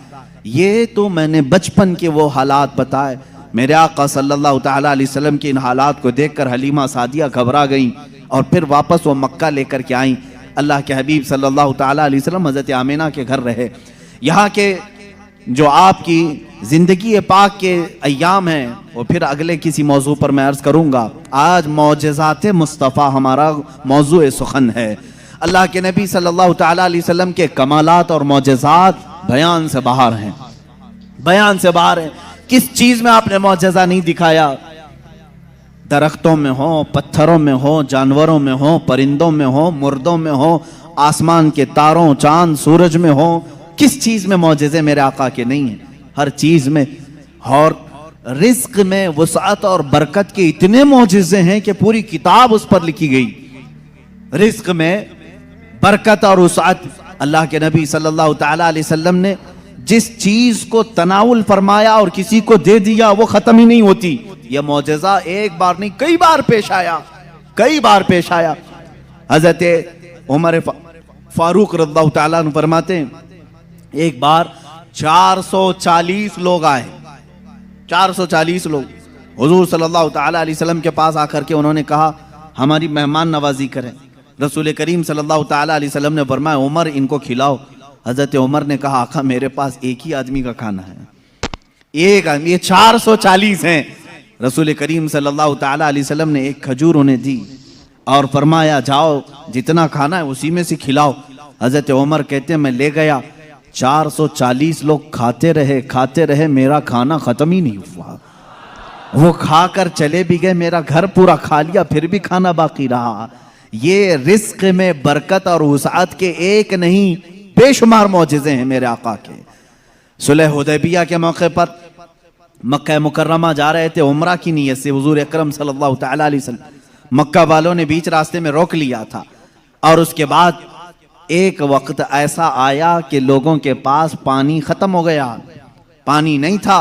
یہ تو میں نے بچپن کے وہ حالات بتائے. میرے آقا صلی اللہ تعالیٰ علیہ وسلم کے ان حالات کو دیکھ کر حلیمہ سعدیہ گھبرا گئیں اور پھر واپس وہ مکہ لے کر کے آئیں. اللہ کے حبیب صلی اللہ تعالیٰ علیہ وسلم حضرت آمینہ کے گھر رہے. یہاں کے جو آپ کی زندگی پاک کے ایام ہیں وہ پھر اگلے کسی موضوع پر میں عرض کروں گا. آج معجزات مصطفیٰ ہمارا موضوع سخن ہے. اللہ کے نبی صلی اللہ تعالیٰ علیہ وسلم کے کمالات اور معجزات بیان سے باہر ہیں، بیان سے باہر ہیں. کس چیز میں آپ نے معجزہ نہیں دکھایا؟ درختوں میں ہو، پتھروں میں ہو، جانوروں میں ہو، پرندوں میں ہو، مردوں میں ہو، آسمان کے تاروں، چاند، سورج میں ہو. کس چیز میں معجزے میرے آقا کے نہیں ہیں؟ ہر چیز میں. اور رزق میں وسعت اور برکت کے اتنے معجزے ہیں کہ پوری کتاب اس پر لکھی گئی. رزق میں برکت اور وسعت. اللہ کے نبی صلی اللہ تعالی علیہ وسلم نے جس چیز کو تناول فرمایا اور کسی کو دے دیا وہ ختم ہی نہیں ہوتی. یہ معجزہ ایک بار نہیں کئی بار پیش آیا, کئی بار پیش آیا. حضرت عمر فاروق رضی اللہ تعالیٰ عنہ فرماتے ہیں ایک بار 440 لوگ آئے, 440 لوگ حضور صلی اللہ تعالیٰ علیہ وسلم کے پاس آ کر کے انہوں نے کہا ہماری مہمان نوازی کریں. رسول کریم صلی اللہ تعالیٰ علیہ وسلم نے فرمایا عمر ان کو کھلاؤ. حضرت عمر نے کہا آقا میرے پاس ایک ہی آدمی کا کھانا ہے, ایک آدمی, یہ 440 ہیں. رسول کریم صلی اللہ تعالیٰ علیہ وسلم نے ایک کھجور انہیں دی اور فرمایا جاؤ جتنا کھانا ہے اسی میں سے کھلاؤ. حضرت عمر کہتے ہیں میں لے گیا, 440 لوگ کھاتے رہے, میرا کھانا ختم ہی نہیں ہوا. وہ کھا کر چلے بھی گئے, میرا گھر پورا کھا لیا, پھر بھی کھانا باقی رہا. یہ رزق میں برکت اور وسعت کے ایک نہیں بے شمار معجزے ہیں میرے آقا کے. صلح حدیبیہ کے موقع پر مکہ مکرمہ جا رہے تھے عمرہ کی نیت سے حضور اکرم صلی اللہ تعالیٰ علیہ وسلم. مکہ والوں نے بیچ راستے میں روک لیا تھا اور اس کے بعد ایک وقت ایسا آیا کہ لوگوں کے پاس پانی ختم ہو گیا, پانی نہیں تھا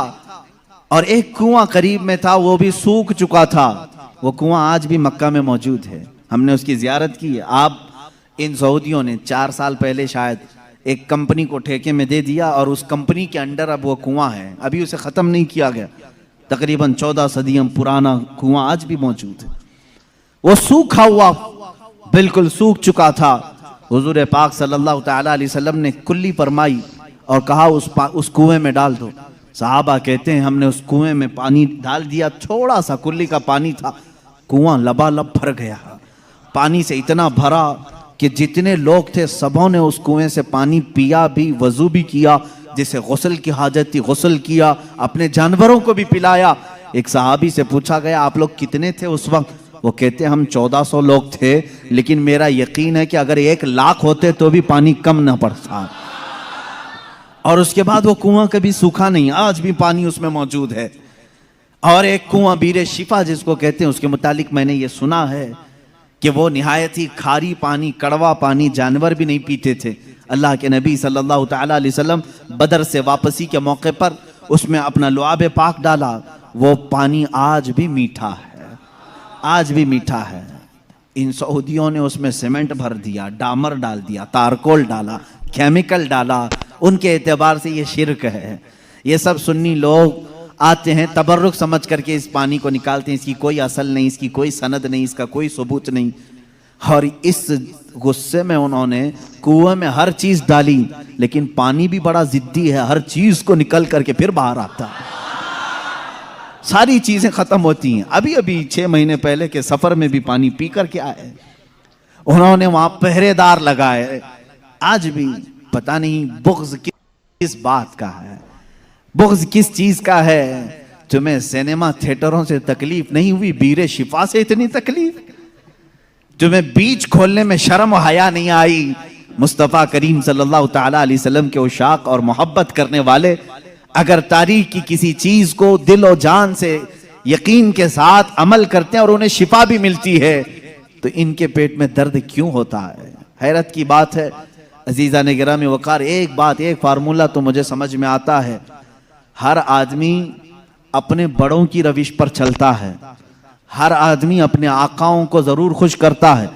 اور ایک کنواں قریب میں تھا وہ بھی سوکھ چکا تھا. وہ کنواں آج بھی مکہ میں موجود ہے, ہم نے اس کی زیارت کی ہے. آپ ان سعودیوں نے 4 سال پہلے شاید ایک کمپنی کو ٹھیکے میں دے دیا اور اس کمپنی کے انڈر اب وہ کنواں ہے, ابھی اسے ختم نہیں کیا گیا. تقریباً 14 صدیاں پرانا کنواں آج بھی موجود ہے. وہ سوکھا ہوا بالکل سوکھ چکا تھا. حضور پاک صلی اللہ تعالیٰ علیہ وسلم نے کلی فرمائی اور کہا اس کنویں میں ڈال دو. صحابہ کہتے ہیں ہم نے اس کنویں میں پانی ڈال دیا, تھوڑا سا کلی کا پانی تھا, کنواں لبالب بھر گیا. پانی سے اتنا بھرا کہ جتنے لوگ تھے سبوں نے اس کنویں سے پانی پیا بھی, وضو بھی کیا, جسے غسل کی حاجت تھی غسل کیا, اپنے جانوروں کو بھی پلایا. ایک صحابی سے پوچھا گیا آپ لوگ کتنے تھے اس وقت؟ وہ کہتے ہم 1400 لوگ تھے, لیکن میرا یقین ہے کہ اگر 1 لاکھ ہوتے تو بھی پانی کم نہ پڑتا. اور اس کے بعد وہ کنواں کبھی سوکھا نہیں, آج بھی پانی اس میں موجود ہے. اور ایک کنواں بیر شفا جس کو کہتے ہیں, اس کے متعلق میں نے یہ سنا ہے کہ وہ نہایت ہی کھاری پانی, کڑوا پانی, جانور بھی نہیں پیتے تھے. اللہ کے نبی صلی اللہ تعالیٰ علیہ وسلم بدر سے واپسی کے موقع پر اس میں اپنا لعاب پاک ڈالا, وہ پانی آج بھی میٹھا ہے, آج بھی میٹھا ہے. ان سعودیوں نے اس میں سیمنٹ بھر دیا, ڈامر ڈال دیا, تارکول ڈالا, کیمیکل ڈالا. ان کے اعتبار سے یہ شرک ہے. یہ سب سنی لوگ آتے ہیں تبرک سمجھ کر کے اس پانی کو نکالتے ہیں, اس کی کوئی اصل نہیں, اس کی کوئی سند نہیں, اس کا کوئی ثبوت نہیں. اور اس غصے میں انہوں نے کنویں میں ہر چیز ڈالی, لیکن پانی بھی بڑا ضدی ہے, ہر چیز کو نکل کر کے پھر باہر آتا ہے. ساری چیزیں ختم ہوتی ہیں. ابھی 6 مہینے پہلے کے سفر میں بھی پانی پی کر کے آئے, انہوں نے وہاں پہرے دار لگائے. آج بھی پتہ نہیں بغض کس بات کا ہے, بغض کس چیز کا ہے. تمہیں سینما تھیٹروں سے تکلیف نہیں ہوئی, بیر شفا سے اتنی تکلیف. تمہیں بیچ کھولنے میں شرم و حیا نہیں آئی. مصطفیٰ کریم صلی اللہ تعالیٰ علیہ وسلم کے عشاق اور محبت کرنے والے اگر تاریخ کی کسی چیز کو دل و جان سے یقین کے ساتھ عمل کرتے ہیں اور انہیں شفا بھی ملتی ہے تو ان کے پیٹ میں درد کیوں ہوتا ہے؟ حیرت کی بات ہے. عزیزان گرامی وقار, ایک بات, ایک فارمولہ تو مجھے سمجھ میں آتا ہے, ہر آدمی اپنے بڑوں کی روش پر چلتا ہے, ہر آدمی اپنے آقاؤں کو ضرور خوش کرتا ہے.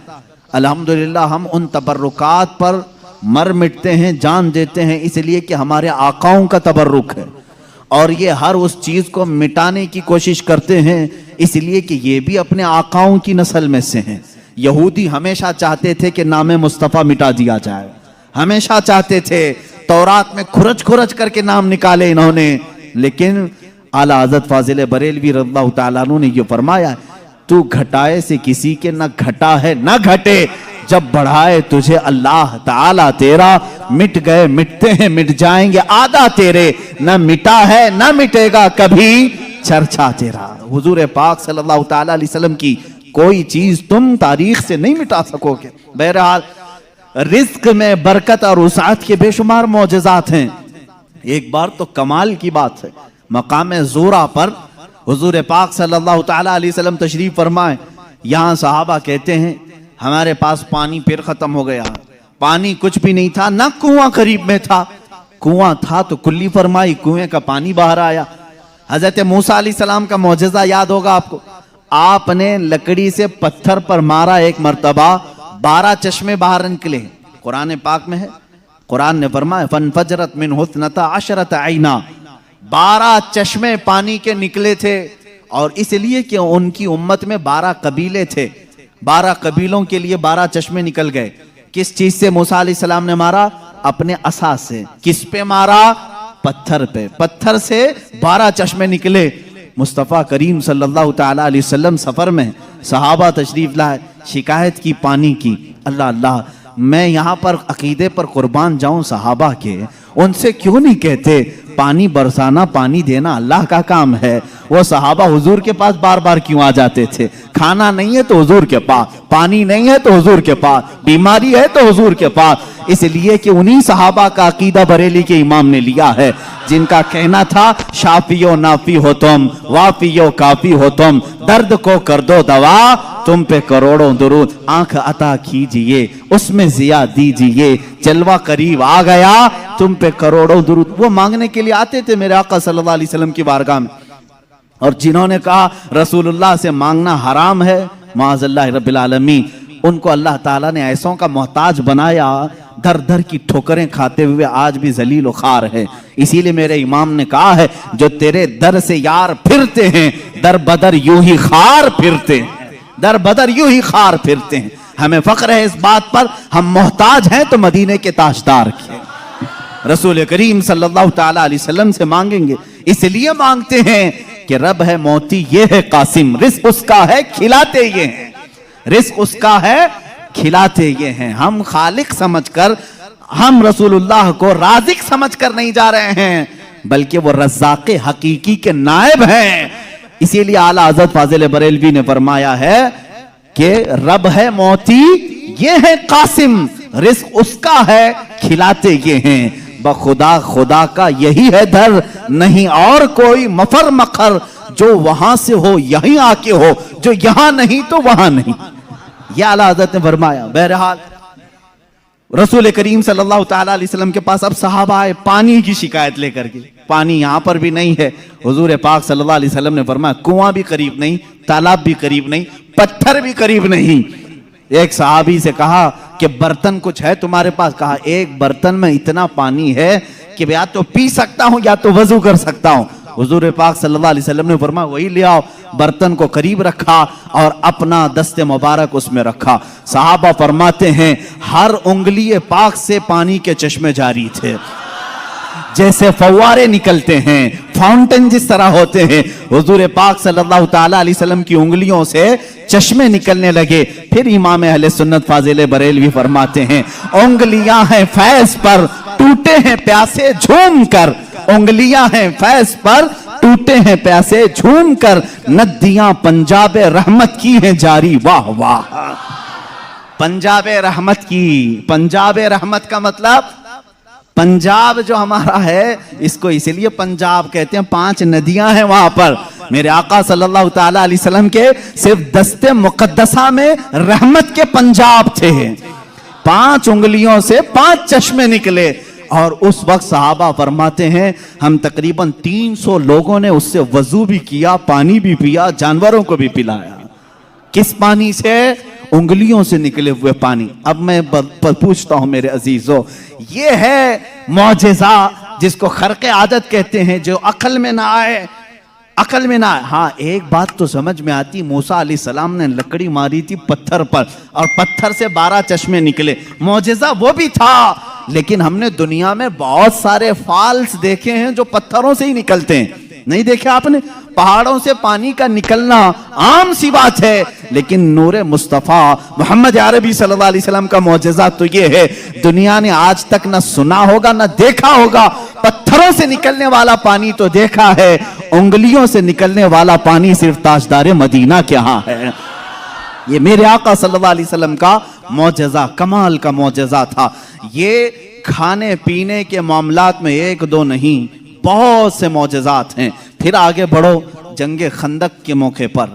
الحمدللہ ہم ان تبرکات پر مر مٹتے ہیں, جان دیتے ہیں, اس لیے کہ ہمارے آقاؤں کا تبرک ہے. اور یہ ہر اس چیز کو مٹانے کی کوشش کرتے ہیں اس لیے کہ یہ بھی اپنے آقاؤں کی نسل میں سے ہیں. یہودی ہمیشہ چاہتے تھے کہ نام مصطفیٰ مٹا دیا جائے, ہمیشہ چاہتے تھے. تورات میں کھرچ کھرچ کر کے نام نکالے انہوں نے, لیکن اعلیٰ حضرت فاضل بریلوی رضی اللہ تعالیٰ عنہ نے یہ فرمایا, تو گھٹائے سے کسی کے نہ گھٹا ہے نہ گھٹے, جب بڑھائے تجھے اللہ تعالیٰ تیرا, مٹ گئے مٹتے ہیں مٹ جائیں گے آدھا تیرے, نہ مٹا ہے نہ مٹے گا کبھی چرچا تیرا. حضور پاک صلی اللہ تعالیٰ علیہ وسلم کی کوئی چیز تم تاریخ سے نہیں مٹا سکو گے. بہرحال رزق میں برکت اور وسعت کے بے شمار معجزات ہیں. ایک بار تو کمال کی بات ہے, مقام زورا پر حضور پاک صلی اللہ تعالیٰ علیہ وسلم تشریف فرمائے. یہاں صحابہ کہتے ہیں ہمارے پاس پانی پھر ختم ہو گیا. پانی کچھ بھی نہیں تھا, نہ کنواں قریب میں تھا. کنواں تھا تو کلی فرمائی, کنویں کا پانی باہر آیا. حضرت موسیٰ علیہ السلام کا معجزہ یاد ہوگا آپ کو. آپ نے لکڑی سے پتھر پر مارا ایک مرتبہ, 12 چشمے باہر نکلے. قرآن پاک میں ہے, قرآن نے فرمایا فَانْفَجَرَتْ مِنْهُ اثْنَتَا عَشْرَةَ عَيْنًا, 12 چشمے پانی کے نکلے تھے. اور اس لیے کہ ان کی امت میں 12 قبیلے تھے, 12 قبیلوں کے لیے 12 چشمے نکل گئے. کس چیز سے موسیٰ علیہ السلام نے مارا؟ اپنے عصا سے. کس پہ مارا؟ پتھر پہ. پتھر سے 12 چشمے نکلے. مصطفیٰ کریم صلی اللہ تعالیٰ علیہ وسلم سفر میں, صحابہ تشریف لائے, شکایت کی پانی کی. اللہ اللہ, میں یہاں پر عقیدے پر قربان جاؤں صحابہ کے, ان سے کیوں نہیں کہتے پانی برسانا, پانی دینا اللہ کا کام ہے. وہ صحابہ حضور کے پاس بار بار کیوں آ جاتے تھے؟ کھانا نہیں ہے تو حضور کے پاس, پانی نہیں ہے تو حضور کے پاس, بیماری ہے تو حضور کے پاس. اس لیے کہ انہی صحابہ کا عقیدہ بریلی کے امام نے لیا ہے, جن کا کہنا تھا شافی و نافی ہو تم, وافی و کافی ہو تم, درد کو کر دو دوا, تم پہ کروڑوں درود. آنکھ عطا کیجئے, اس میں ضیاء دیجئے, جلوہ قریب آ گیا, تم پہ کروڑوں درود. وہ مانگنے کے لیے آتے تھے میرے آقا صلی اللہ علیہ وسلم کی بارگاہ میں. اور جنہوں نے کہا رسول اللہ سے مانگنا حرام ہے, معاذ اللہ رب العالمین, ان کو اللہ تعالیٰ نے ایسوں کا محتاج بنایا, در در کی ٹھوکریں کھاتے ہوئے آج بھی ذلیل و خوار ہے. اسی لیے میرے امام نے کہا ہے جو تیرے در سے یار پھرتے ہیں, در بدر یوں ہی خار پھرتے ہیں, در بدر یوں ہی خار پھرتے ہیں. ہمیں فخر ہے اس بات پر, ہم محتاج ہیں تو مدینے کے تاجدار کے رسول کریم صلی اللہ تعالیٰ علیہ وسلم سے مانگیں گے. اس لیے مانگتے ہیں کہ رب ہے موتی یہ ہے قاسم, رزق اس کا ہے کھلاتے یہ ہیں, رزق اس کا ہے کھلاتے یہ ہیں. ہم خالق سمجھ کر, ہم رسول اللہ کو رازق سمجھ کر نہیں جا رہے ہیں, بلکہ وہ رزاق حقیقی کے نائب ہیں. اسی لیے اعلیٰ حضرت فاضل بریلوی نے فرمایا ہے کہ رب ہے موتی یہ ہے قاسم, رزق اس کا ہے کھلاتے یہ ہیں. بخدا خدا کا یہی ہے در, نہیں اور کوئی مفر مخر, جو وہاں سے ہو یہیں آ کے ہو, جو یہاں نہیں تو وہاں نہیں. یہ اعلیٰ حضرت نے فرمایا. بہرحال رسول کریم صلی اللہ تعالیٰ علیہ وسلم کے پاس اب صحابہ آئے پانی کی شکایت لے کر کے. پانی یہاں پر بھی نہیں ہے. حضور پاک صلی اللہ علیہ وسلم نے فرمایا کنواں بھی قریب نہیں, تالاب بھی قریب نہیں, پتھر بھی قریب نہیں. ایک صحابی سے کہا کہ برتن کچھ ہے تمہارے پاس؟ کہا ایک برتن میں اتنا پانی ہے کہ یا تو پی سکتا ہوں یا تو وضو کر سکتا ہوں. حضور پاک صلی اللہ علیہ وسلم نے فرمایا وہی لے آؤ. برتن کو قریب رکھا اور اپنا دست مبارک اس میں رکھا. صحابہ فرماتے ہیں ہر انگلی پاک سے پانی کے چشمے جاری تھے, جیسے فوارے نکلتے ہیں, فاؤنٹن جس طرح ہوتے ہیں. حضور پاک صلی اللہ تعالیٰ علیہ وسلم کی انگلیوں سے چشمے نکلنے لگے. پھر امام اہل سنت فاضل بریلوی فرماتے ہیں انگلیاں ہیں فیض پر, ٹوٹے ہیں پیاسے جھوم کر. انگلیاں ہیں فیض پر, ٹوٹے ہیں پیاسے جھوم کر. ندیاں پنجاب رحمت کی ہیں جاری. واہ واہ, پنجاب رحمت کی. پنجاب رحمت کا مطلب پنجاب جو ہمارا ہے اس کو اسی لیے پنجاب کہتے ہیں, 5 ندیاں ہیں وہاں پر. میرے آقا صلی اللہ تعالیٰ علیہ وسلم کے صرف دست مقدسہ میں رحمت کے پنجاب تھے. 5 انگلیوں سے 5 چشمے نکلے. اور اس وقت صحابہ فرماتے ہیں ہم تقریباً 300 لوگوں نے اس سے وضو بھی کیا, پانی بھی پیا, جانوروں کو بھی پلایا. کس پانی سے؟ انگلیوں سے نکلے ہوئے پانی. اب میں پوچھتا ہوں میرے عزیزو, یہ ہے معجزہ جس کو خرق عادت کہتے ہیں, جو عقل میں نہ آئے, عقل میں نہ آئے. ہاں ایک بات تو سمجھ میں آتی, موسیٰ علیہ السلام نے لکڑی ماری تھی پتھر پر اور پتھر سے 12 چشمے نکلے. معجزہ وہ بھی تھا, لیکن ہم نے دنیا میں بہت سارے فالس دیکھے ہیں جو پتھروں سے ہی نکلتے ہیں. نہیں دیکھے آپ نے؟ پہاڑوں سے پانی کا نکلنا عام سی بات ہے, لیکن نور مصطفیٰ محمد عربی صلی اللہ علیہ وسلم کا معجزہ تو یہ ہے دنیا نے آج تک نہ سنا ہوگا نہ دیکھا ہوگا. پتھروں سے نکلنے والا پانی تو دیکھا ہے, انگلیوں سے نکلنے والا پانی صرف تاجدار مدینہ کے ہاں ہے. یہ میرے آقا صلی اللہ علیہ وسلم کا معجزہ, کمال کا معجزہ تھا. یہ کھانے پینے کے معاملات میں 1-2 نہیں, بہت سے معجزات ہیں. پھر آگے بڑھو, جنگ خندق کے موقع پر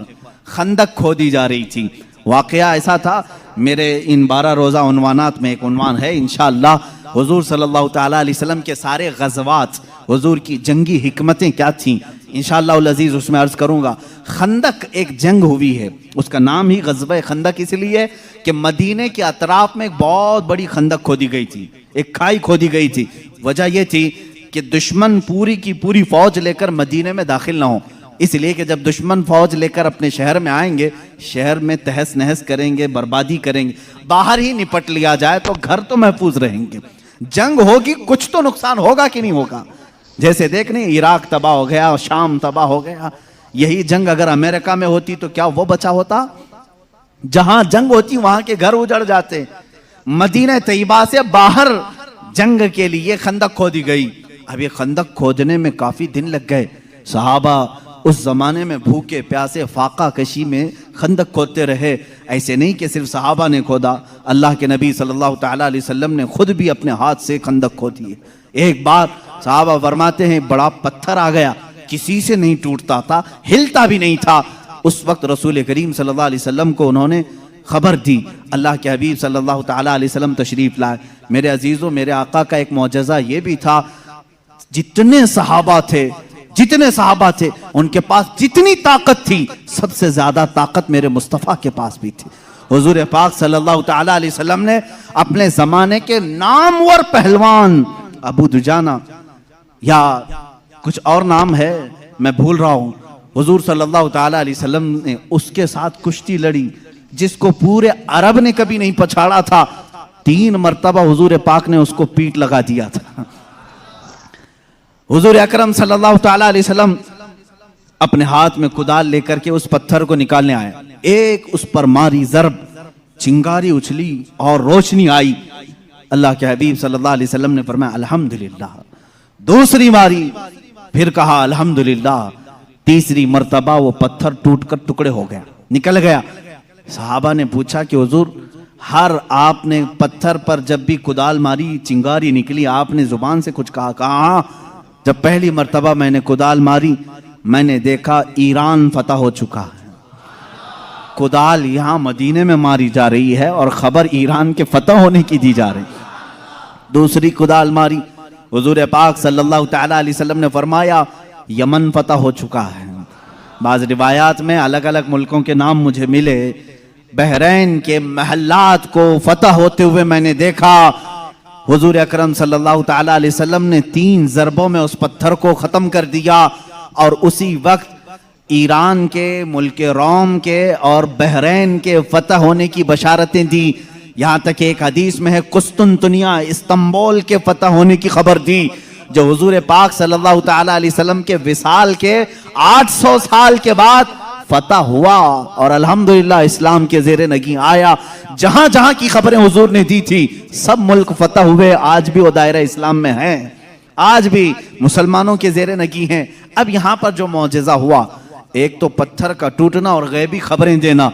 خندق کھودی جا رہی تھی. واقعہ ایسا تھا, میرے ان 12 روزہ عنوانات میں ایک عنوان ہے انشاءاللہ حضور صلی اللہ تعالیٰ علیہ وسلم کے سارے غزوات، حضور کی جنگی حکمتیں کیا تھیں، انشاءاللہ العزیز اس میں عرض کروں گا۔ خندق ایک جنگ ہوئی ہے، اس کا نام ہی غزوہ خندق اس لیے کہ مدینے کے اطراف میں ایک بہت بڑی خندق کھودی گئی تھی، ایک کھائی کھودی گئی تھی۔ وجہ یہ تھی کہ دشمن پوری کی پوری فوج لے کر مدینے میں داخل نہ ہو، اس لیے کہ جب دشمن فوج لے کر اپنے شہر میں آئیں گے، شہر میں تہس نہس کریں گے، بربادی کریں گے، باہر ہی نپٹ لیا جائے تو گھر تو محفوظ رہیں گے۔ جنگ ہوگی، کچھ تو نقصان ہوگا کہ نہیں ہوگا؟ جیسے دیکھنے عراق تباہ ہو گیا، شام تباہ ہو گیا، یہی جنگ اگر امریکہ میں ہوتی تو کیا وہ بچا ہوتا؟ جہاں جنگ ہوتی وہاں کے گھر اجڑ جاتے۔ مدینہ طیبہ سے باہر جنگ کے لیے خندق کھودی گئی۔ اب یہ خندق کھودنے میں کافی دن لگ گئے، صحابہ اس زمانے میں بھوکے پیاسے فاقہ کشی میں خندق کھودتے رہے۔ ایسے نہیں کہ صرف صحابہ نے کھودا، اللہ کے نبی صلی اللہ تعالیٰ علیہ وسلم نے خود بھی اپنے ہاتھ سے خندق کھودی ہے۔ ایک بار صحابہ فرماتے ہیں بڑا پتھر آ گیا، کسی سے نہیں ٹوٹتا تھا، ہلتا بھی نہیں تھا۔ اس وقت رسول کریم صلی اللہ علیہ وسلم کو انہوں نے خبر دی، اللہ کے حبیب صلی اللہ تعالیٰ علیہ وسلم تشریف لائے۔ میرے عزیزوں، میرے آقا کا ایک معجزہ یہ بھی تھا، جتنے صحابہ تھے ان کے پاس جتنی طاقت تھی، سب سے زیادہ طاقت میرے مصطفیٰ کے پاس بھی تھی۔ حضور پاک صلی اللہ تعالیٰ علیہ وسلم نے اپنے زمانے کے نامور پہلوان ابو دجانہ یا کچھ اور نام ہے میں بھول رہا ہوں، حضور صلی اللہ تعالیٰ علیہ وسلم نے اس کے ساتھ کشتی لڑی جس کو پورے عرب نے کبھی نہیں پچھاڑا تھا۔ 3 مرتبہ حضور پاک نے اس کو پیٹ لگا دیا تھا۔ حضور اکرم صلی اللہ تعالیٰ علیہ وسلم اپنے ہاتھ میں کدال لے کر کے اس پتھر کو نکالنے آئے، ایک اس پر ماری ضرب، چنگاری اچھلی اور روشنی آئی۔ اللہ کے حبیب صلی اللہ علیہ وسلم نے فرمایا الحمدللہ، دوسری ماری، پھر کہا الحمدللہ، تیسری مرتبہ وہ پتھر ٹوٹ کر ٹکڑے ہو گیا، نکل گیا۔ صحابہ نے پوچھا کہ حضور ہر آپ نے پتھر پر جب بھی کدال ماری چنگاری نکلی، آپ نے زبان سے کچھ کہا؟ ہاں، جب پہلی مرتبہ میں نے کدال ماری میں نے دیکھا ایران فتح ہو چکا ہے۔ کدال یہاں مدینے میں ماری جا رہی ہے اور خبر ایران کے فتح ہونے کی دی جا رہی۔ دوسری کدال ماری، حضور پاک صلی اللہ تعالیٰ علیہ وسلم نے فرمایا یمن فتح ہو چکا ہے۔ بعض روایات میں الگ الگ ملکوں کے نام مجھے ملے، بحرین کے محلات کو فتح ہوتے ہوئے میں نے دیکھا۔ حضور اکرم صلی اللہ تعالیٰ علیہ وسلم نے 3 ضربوں میں اس پتھر کو ختم کر دیا، اور اسی وقت ایران کے، ملک روم کے اور بحرین کے فتح ہونے کی بشارتیں دی۔ یہاں تک کہ ایک حدیث میں ہے قسطنطنیہ، استنبول کے فتح ہونے کی خبر دی، جو حضور پاک صلی اللہ تعالیٰ علیہ وسلم کے وصال کے 800 سال کے بعد فتح ہوا، اور الحمدللہ اسلام کے زیر نگیں آیا۔ جہاں جہاں کی خبریں حضور نے دی تھی سب ملک فتح ہوئے، آج بھی وہ دائرہ اسلام میں ہیں، آج بھی مسلمانوں کے زیر نگیں ہیں۔ اب یہاں پر جو معجزہ ہوا، ایک تو پتھر کا ٹوٹنا اور غیبی خبریں دینا،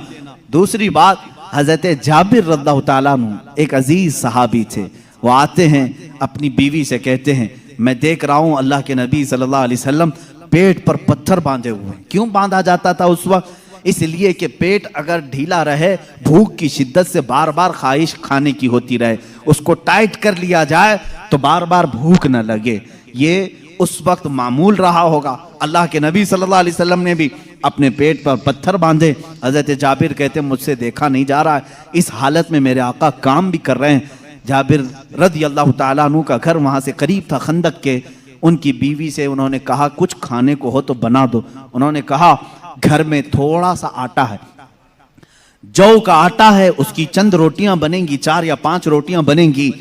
دوسری بات حضرت جابر رضی اللہ تعالیٰ عنہ ایک عزیز صحابی تھے، وہ آتے ہیں اپنی بیوی سے کہتے ہیں میں دیکھ رہا ہوں اللہ کے نبی صلی اللہ علیہ وسلم پیٹ پر پتھر باندھے ہوئے۔ کیوں باندھا جاتا تھا اس وقت؟ اس لیے کہ پیٹ اگر ڈھیلا رہے، بھوک کی شدت سے بار بار خواہش کھانے کی ہوتی رہے، اس کو ٹائٹ کر لیا جائے تو بار بار بھوک نہ لگے۔ یہ اس وقت معمول رہا ہوگا۔ اللہ کے نبی صلی اللہ علیہ وسلم نے بھی اپنے پیٹ پر پتھر باندھے۔ حضرت جابر کہتے ہیں مجھ سے دیکھا نہیں جا رہا ہے، اس حالت میں میرے آقا کام بھی کر رہے ہیں۔ جابر رضی اللہ تعالیٰ عنہ کا گھر وہاں سے قریب تھا خندق کے۔ ان کی بیوی سے انہوں نے کہا کچھ کھانے کو ہو تو بنا دو۔ انہوں نے کہا گھر میں تھوڑا سا آٹا ہے، جو کا آٹا ہے، اس کی چند روٹیاں بنیں گی، 4 یا 5 روٹیاں بنیں گی،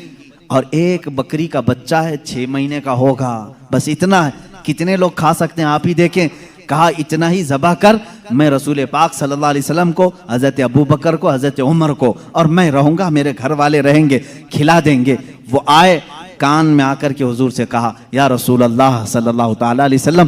اور ایک بکری کا بچہ ہے 6 مہینے کا ہوگا، بس اتنا ہے۔ کتنے لوگ کھا سکتے ہیں آپ ہی دیکھیں۔ کہا اتنا ہی ذبح کر، میں رسول پاک صلی اللہ علیہ وسلم کو، حضرت ابو بکر کو، حضرت عمر کو، اور میں رہوں گا، میرے گھر والے رہیں گے، کھلا دیں گے۔ وہ آئے، کان میں آ کر کے حضور سے کہا یا رسول اللہ صلی اللہ تعالیٰ علیہ وسلم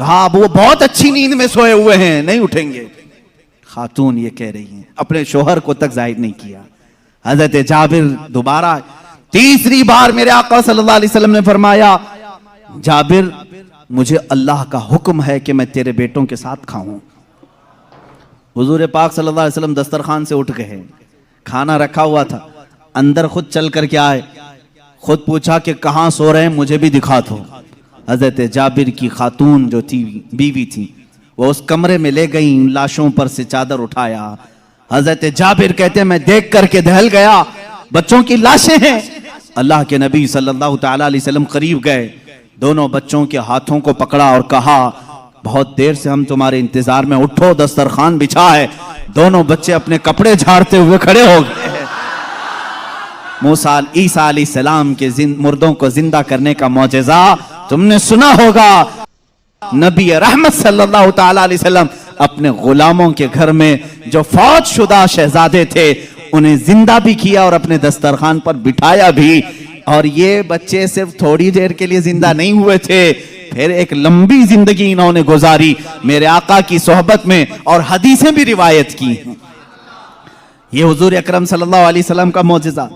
کہا اب وہ بہت اچھی نیند میں سوئے ہوئے ہیں، نہیں اٹھیں گے۔ خاتون یہ کہہ رہی ہیں، اپنے شوہر کو تک ظاہر نہیں کیا۔ حضرت جابر دوبارہ تیسری بار میرے آقا صلی اللہ علیہ وسلم نے فرمایا، جابر مجھے اللہ کا حکم ہے کہ میں تیرے بیٹوں کے ساتھ کھاؤں۔ حضور پاک صلی اللہ علیہ وسلم دسترخوان سے اٹھ گئے، کھانا رکھا ہوا تھا، اندر خود چل کر کے آئے، خود پوچھا کہ کہاں سو رہے ہیں، مجھے بھی دکھا دو۔ حضرت جابر کی خاتون جو تھی، بیوی تھی، وہ اس کمرے میں لے گئیں، لاشوں پر سے چادر اٹھایا۔ حضرت جابر کہتے ہیں میں دیکھ کر کے دہل گیا، بچوں کی لاشیں ہیں۔ اللہ کے نبی صلی اللہ تعالیٰ علیہ وسلم قریب گئے، دونوں بچوں کے ہاتھوں کو پکڑا اور کہا بہت دیر سے ہم تمہارے انتظار میں، اٹھو دسترخوان بچھا ہے۔ دونوں بچے اپنے کپڑے جھاڑتے ہوئے کھڑے ہو گئے۔ موسیٰ عیسیٰ علیہ السلام کے مردوں کو زندہ کرنے کا معجزہ تم نے سنا ہوگا۔ نبی رحمت صلی اللہ تعالیٰ علیہ وسلم اپنے غلاموں کے گھر میں جو فوت شدہ شہزادے تھے انہیں زندہ بھی کیا اور اپنے دسترخوان پر بٹھایا بھی، اور یہ بچے صرف تھوڑی دیر کے لیے زندہ نہیں ہوئے تھے، پھر ایک لمبی زندگی انہوں نے گزاری میرے آقا کی صحبت میں، اور حدیثیں بھی روایت کی ہیں۔ یہ حضور اکرم صلی اللہ علیہ وسلم کا معجزہ،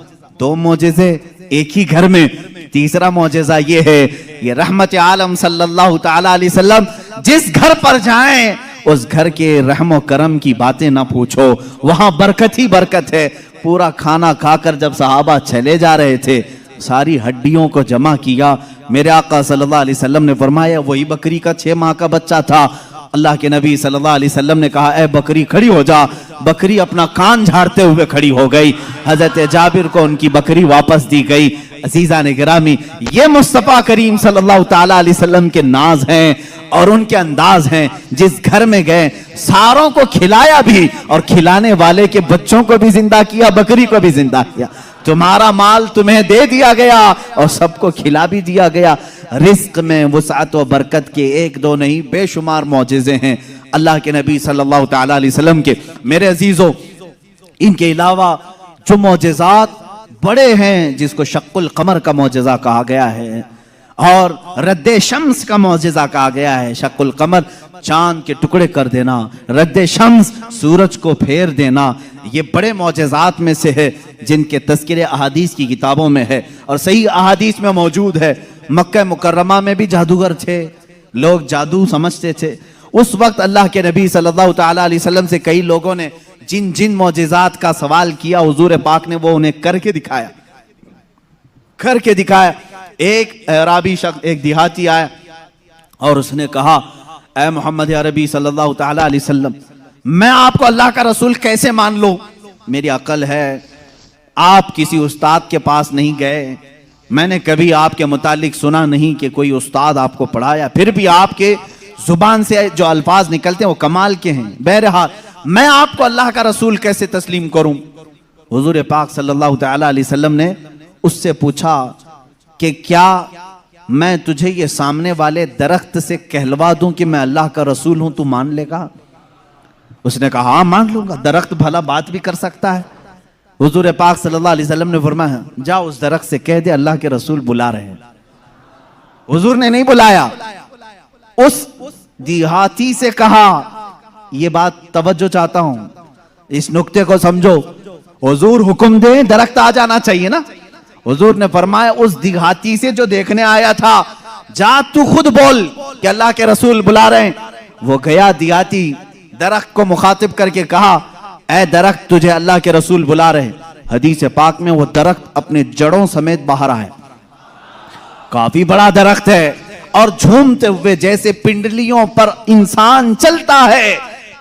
دو معجزے ایک ہی گھر میں۔ تیسرا معجزہ یہ ہے، یہ رحمت عالم صلی اللہ تعالیٰ علیہ وسلم جس گھر پر جائیں اس گھر کے رحم و کرم کی باتیں نہ پوچھو، وہاں برکت ہی برکت ہے۔ پورا کھانا کھا کر جب صحابہ چلے جا رہے تھے، ساری ہڈیوں کو جمع کیا، میرے آقا صلی اللہ علیہ وسلم نے فرمایا وہی بکری کا 6 ماہ کا بچہ تھا۔ اللہ کے نبی صلی اللہ علیہ وسلم نے کہا اے بکری کھڑی ہو جا۔ بکری اپنا کان جھاڑتے ہوئے کھڑی ہو گئی۔ حضرت جابر کو ان کی بکری واپس دی گئی۔ عزیزان گرامی، یہ مصطفیٰ کریم صلی اللہ تعالیٰ علیہ وسلم کے ناز ہیں اور ان کے انداز ہیں۔ جس گھر میں گئے ساروں کو کھلایا بھی، اور کھلانے والے کے بچوں کو بھی زندہ کیا، بکری کو بھی زندہ کیا۔ تمہارا مال تمہیں دے دیا گیا اور سب کو کھلا بھی دیا گیا۔ رزق میں وسعت و برکت کے ایک دو نہیں بے شمار معجزے ہیں اللہ کے نبی صلی اللہ تعالیٰ علیہ وسلم کے۔ میرے عزیزو، ان کے علاوہ جو معجزات بڑے ہیں، جس کو شق القمر کا معجزہ کہا گیا ہے اور رد شمس کا معجزہ کہا گیا ہے۔ شق القمر چاند کے ٹکڑے کر دینا، رد شمس سورج کو پھیر دینا، یہ بڑے معجزات میں سے ہے جن کے تذکرے احادیث کی کتابوں میں ہے اور صحیح احادیث میں موجود ہے۔ مکہ مکرمہ میں بھی جادوگر تھے، لوگ جادو سمجھتے تھے۔ اس وقت اللہ کے نبی صلی اللہ تعالیٰ علیہ وسلم سے کئی لوگوں نے جن معجزات کا سوال کیا، حضور پاک نے وہ انہیں کر کے دکھایا۔ ایک عربی شخص، ایک دیہاتی آیا اور اس نے کہا اے محمد عربی صلی اللہ تعالیٰ علیہ وسلم، میں آپ کو اللہ کا رسول کیسے مان لوں؟ میری عقل ہے، آپ کسی استاد کے پاس نہیں گئے، میں نے کبھی آپ کے متعلق سنا نہیں کہ کوئی استاد آپ کو پڑھایا، پھر بھی آپ کے زبان سے جو الفاظ نکلتے ہیں وہ کمال کے ہیں۔ بہرحال میں آپ کو اللہ کا رسول کیسے تسلیم کروں؟ حضور پاک صلی اللہ تعالیٰ علیہ وسلم نے اس سے پوچھا کہ کیا میں تجھے یہ سامنے والے درخت سے کہلوا دوں کہ میں اللہ کا رسول ہوں، تو مان لے گا؟ اس نے کہا ہاں مان لوں گا، درخت بھلا بات بھی کر سکتا ہے۔ حضور پاک صلی اللہ علیہ وسلم نے فرمایا جا اس درخت سے کہہ دے اللہ کے رسول بلا رہے ہیں۔ حضور نے نہیں بلایا، اس دیہاتی سے کہا، یہ بات توجہ چاہتا ہوں، اس نقطے کو سمجھو، حضور حکم دے درخت آ جانا چاہیے نا۔ حضور نے فرمایا اس دیہاتی سے جو دیکھنے آیا تھا، جا تو خود بول کہ اللہ کے رسول بلا رہے ہیں۔ وہ گیا دیہاتی، درخت کو مخاطب کر کے کہا اے درخت تجھے اللہ کے رسول بلا رہے ہیں۔ حدیث پاک میں وہ درخت اپنے جڑوں سمیت باہر آئے، کافی بڑا درخت ہے، اور جھومتے ہوئے جیسے پنڈلیوں پر انسان چلتا ہے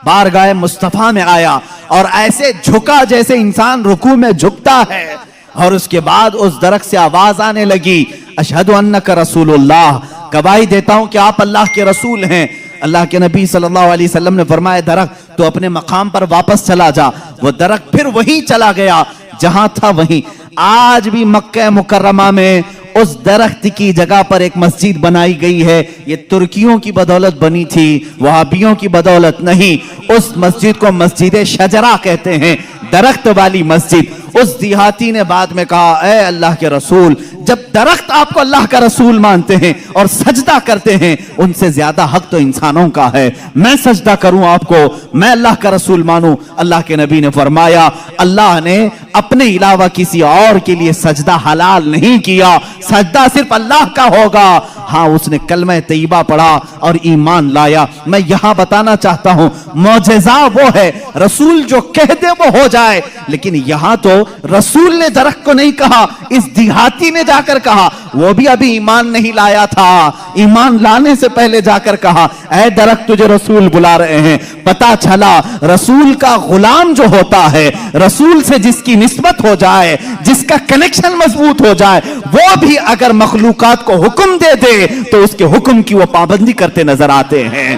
بارگاہ مصطفیٰ میں آیا، اور ایسے جھکا جیسے انسان رکوع میں جھکتا ہے، اور اس کے بعد اس درخت سے آواز آنے لگی اشہد انک رسول اللہ، گواہی دیتا ہوں کہ آپ اللہ کے رسول ہیں۔ اللہ کے نبی صلی اللہ علیہ وسلم نے فرمایا درخت تو اپنے مقام پر واپس چلا جا۔ وہ درخت پھر وہی چلا گیا جہاں تھا وہیں۔ آج بھی مکہ مکرمہ میں اس درخت کی جگہ پر ایک مسجد بنائی گئی ہے، یہ ترکیوں کی بدولت بنی تھی، وہابیوں کی بدولت نہیں۔ اس مسجد کو مسجد شجرہ کہتے ہیں، درخت والی مسجد۔ اس دیہاتی نے بعد میں کہا اے اللہ کے رسول جب درخت آپ کو اللہ کا رسول مانتے ہیں اور سجدہ کرتے ہیں، ان سے زیادہ حق تو انسانوں کا ہے۔ میں سجدہ کروں آپ کو، میں اللہ کا رسول مانوں۔ اللہ کے نبی نے فرمایا اللہ نے اپنے علاوہ کسی اور کے لیے سجدہ حلال نہیں کیا، سجدہ صرف اللہ کا ہوگا۔ ہاں اس نے کلمہ طیبہ پڑھا اور ایمان لایا۔ میں یہاں بتانا چاہتا ہوں معجزہ وہ ہے رسول جو کہہ دے وہ ہو جائے، لیکن یہاں تو رسول نے درخت کو نہیں کہا، اس دیہاتی نے جا کر کہا، وہ بھی ابھی ایمان نہیں لایا تھا، ایمان لانے سے پہلے جا کر کہا اے درخت تجھے رسول بلا رہے ہیں۔ پتا چلا رسول کا غلام جو ہوتا ہے، رسول سے جس کی نسبت ہو جائے، جس کا کنیکشن مضبوط ہو جائے، وہ بھی اگر مخلوقات کو حکم دے دے تو اس کے حکم کی وہ پابندی کرتے نظر آتے ہیں،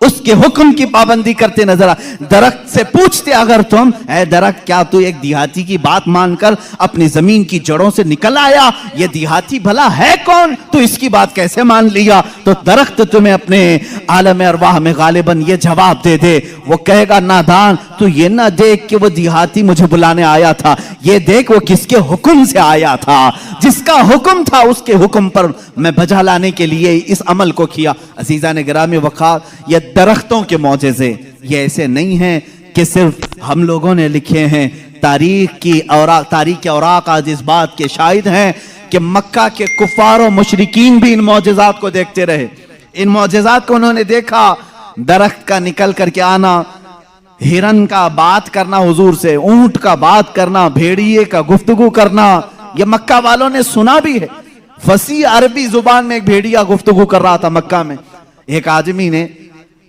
اس کے حکم کی پابندی کرتے نظر درخت سے پوچھتے اگر تم اے درخت کیا تو ایک دیہاتی کی بات مان کر اپنی زمین کی جڑوں سے نکل آیا؟ یہ دیہاتی بھلا ہے کون؟ تو اس کی بات کیسے مان لیا؟ تو درخت تمہیں اپنے عالم ارواح میں غالباً یہ جواب دے دے، وہ کہے گا نادان تو یہ نہ دیکھ کہ وہ دیہاتی مجھے بلانے آیا تھا، یہ دیکھ وہ کس کے حکم سے آیا تھا، جس کا حکم تھا اس کے حکم پر میں بجا لانے کے لیے اس عمل کو کیا۔ عزیزان گرامی وقار، یہ درختوں کے معجزے یہ ایسے نہیں ہیں کہ صرف ہم لوگوں نے لکھے ہیں، تاریخ اوراق آج اس بات کے شاہد ہیں کہ مکہ کے کفار و مشرکین بھی ان معجزات کو دیکھتے رہے، ان معجزات کو انہوں نے دیکھا، درخت کا نکل کر کے آنا، ہرن کا بات کرنا حضور سے، اونٹ کا بات کرنا، بھیڑیے کا گفتگو کرنا، یہ مکہ والوں نے سنا بھی ہے۔ فصیح عربی زبان میں ایک بھیڑیا گفتگو کر رہا تھا مکہ میں، ایک آدمی نے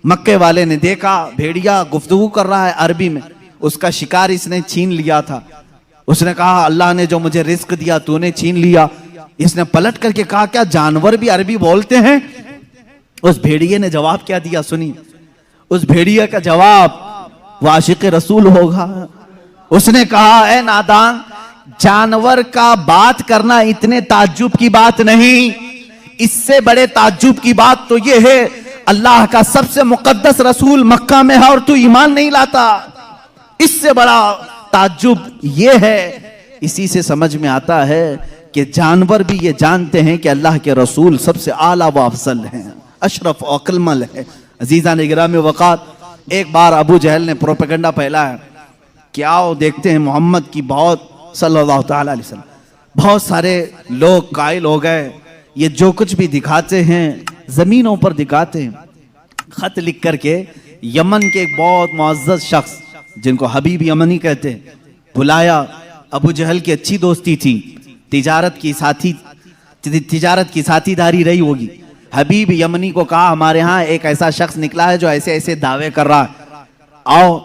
مکے والے نے دیکھا بھیڑیا گفتگو کر رہا ہے عربی میں، اس کا شکار اس نے چھین لیا تھا، اس نے کہا اللہ نے جو مجھے رزق دیا تو نے چھین لیا۔ اس نے پلٹ کر کے کہا کیا جانور بھی عربی بولتے ہیں؟ اس بھیڑیے نے جواب کیا دیا سنی، اس بھیڑیے کا جواب وہ عاشق رسول ہوگا۔ اس نے کہا اے نادان، جانور کا بات کرنا اتنے تعجب کی بات نہیں، اس سے بڑے تعجب کی بات تو یہ ہے اللہ کا سب سے مقدس رسول مکہ میں ہے اور تو ایمان نہیں لاتا، اس سے بڑا تعجب یہ ہے۔ اسی سے سمجھ میں آتا ہے کہ جانور بھی یہ جانتے ہیں کہ اللہ کے رسول سب سے اعلیٰ و افضل ہیں، اشرف و اکمل ہے۔ عزیزان گرامی وقار، ایک بار ابو جہل نے پروپیگنڈا پھیلایا کہ آؤ دیکھتے ہیں محمد کی بہت صلی اللہ تعالی علیہ وسلم، بہت سارے لوگ قائل ہو گئے، یہ جو کچھ بھی دکھاتے ہیں زمینوں پر دکھاتے ہیں۔ خط لکھ کر کے یمن کے ایک بہت معزز شخص جن کو حبیب یمنی کہتے ہیں بلایا، ابو جہل کی اچھی دوستی تھی، تجارت کی ساتھی داری رہی ہوگی۔ حبیب یمنی کو کہا ہمارے ہاں ایک ایسا شخص نکلا ہے جو ایسے ایسے دعوے کر رہا ہے، آؤ۔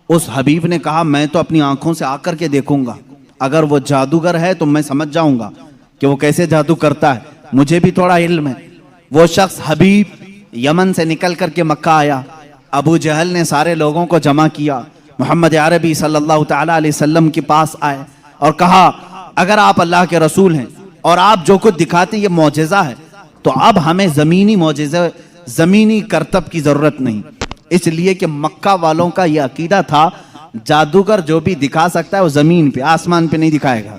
اس حبیب نے کہا میں تو اپنی آنکھوں سے آ کر کے دیکھوں گا، اگر وہ جادوگر ہے تو میں سمجھ جاؤں گا کہ وہ کیسے جادو کرتا ہے، مجھے بھی تھوڑا علم ہے۔ وہ شخص حبیب یمن سے نکل کر کے مکہ آیا، ابو جہل نے سارے لوگوں کو جمع کیا، محمد عربی صلی اللہ تعالی علیہ وسلم کے پاس آئے اور کہا اگر آپ اللہ کے رسول ہیں اور آپ جو کچھ دکھاتے ہیں یہ معجزہ ہے تو اب ہمیں زمینی معجزہ، زمینی کرتب کی ضرورت نہیں، اس لیے کہ مکہ والوں کا یہ عقیدہ تھا جادوگر جو بھی دکھا سکتا ہے وہ زمین پہ، آسمان پہ نہیں دکھائے گا،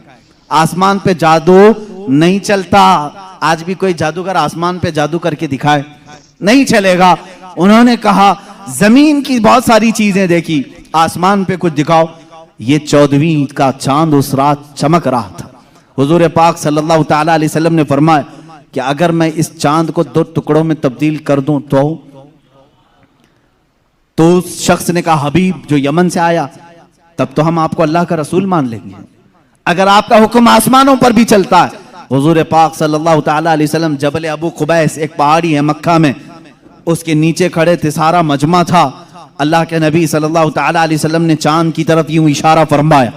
آسمان پہ جادو نہیں چلتا۔ آج بھی کوئی جادوگر آسمان پہ جادو کر کے دکھائے نہیں چلے گا۔ انہوں نے کہا زمین کی بہت ساری چیزیں دیکھی، آسمان پہ کچھ دکھاؤ۔ یہ 14ویں کا چاند اس رات چمک رہا تھا، حضور پاک صلی اللہ تعالی علیہ وسلم نے فرمایا کہ اگر میں اس چاند کو 2 ٹکڑوں میں تبدیل کر دوں تو اس شخص نے کہا حبیب جو یمن سے آیا تب تو ہم آپ کو اللہ کا رسول مان لیں گے، اگر آپ کا حکم آسمانوں پر بھی چلتا ہے۔ حضور پاک صلی اللہ تعالی علیہ وسلم جبل ابو قبیس ایک پہاڑی ہے مکہ میں، اس کے نیچے کھڑے تھے، سارا مجمع تھا۔ اللہ کے نبی صلی اللہ تعالی علیہ وسلم نے چاند کی طرف یوں اشارہ فرمایا،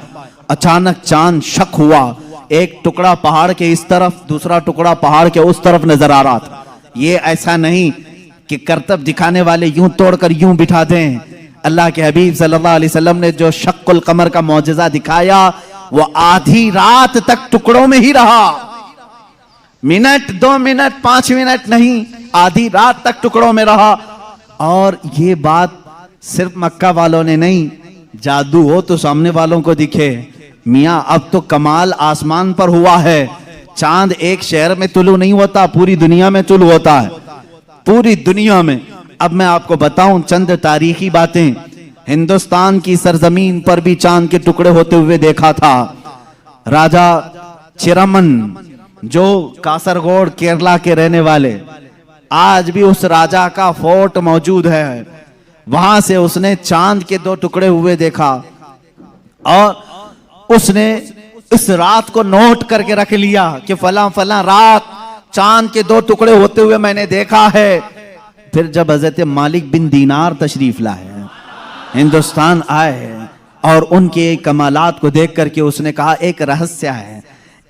اچانک چاند شک ہوا، ایک ٹکڑا پہاڑ کے اس طرف، دوسرا ٹکڑا پہاڑ کے اس طرف نظر آ رہا تھا۔ یہ ایسا نہیں کہ کرتب دکھانے والے یوں توڑ کر یوں بٹھا دیں، اللہ کے حبیب صلی اللہ علیہ وسلم نے جو شق القمر کا معجزہ دکھایا وہ آدھی رات تک ٹکڑوں میں ہی رہا، منٹ 2 منٹ 5 منٹ نہیں، آدھی رات تک ٹکڑوں میں رہا۔ اور یہ بات صرف مکہ والوں نے نہیں، جادو ہو تو سامنے والوں کو دکھے، میاں اب تو کمال آسمان پر ہوا ہے، چاند ایک شہر میں طلوع نہیں ہوتا، پوری دنیا میں طلوع ہوتا ہے، پوری دنیا میں۔ اب میں آپ کو بتاؤں چند تاریخی باتیں۔ ہندوستان کی سرزمین پر بھی چاند کے ٹکڑے ہوتے ہوئے دیکھا تھا۔ راجہ چرمن جو کاسرگوڑ کیرلا کے رہنے والے، آج بھی اس راجہ کا فورٹ موجود ہے، وہاں سے اس نے چاند کے 2 ٹکڑے ہوئے دیکھا، اور اس نے اس رات کو نوٹ کر کے رکھ لیا کہ فلاں فلاں رات چاند کے 2 ٹکڑے ہوتے ہوئے میں نے دیکھا ہے۔ پھر جب حضرت مالک بن دینار تشریف لائے، ہندوستان آئے، اور ان کے کمالات کو دیکھ کر کے اس نے کہا ایک رہسیہ ہے،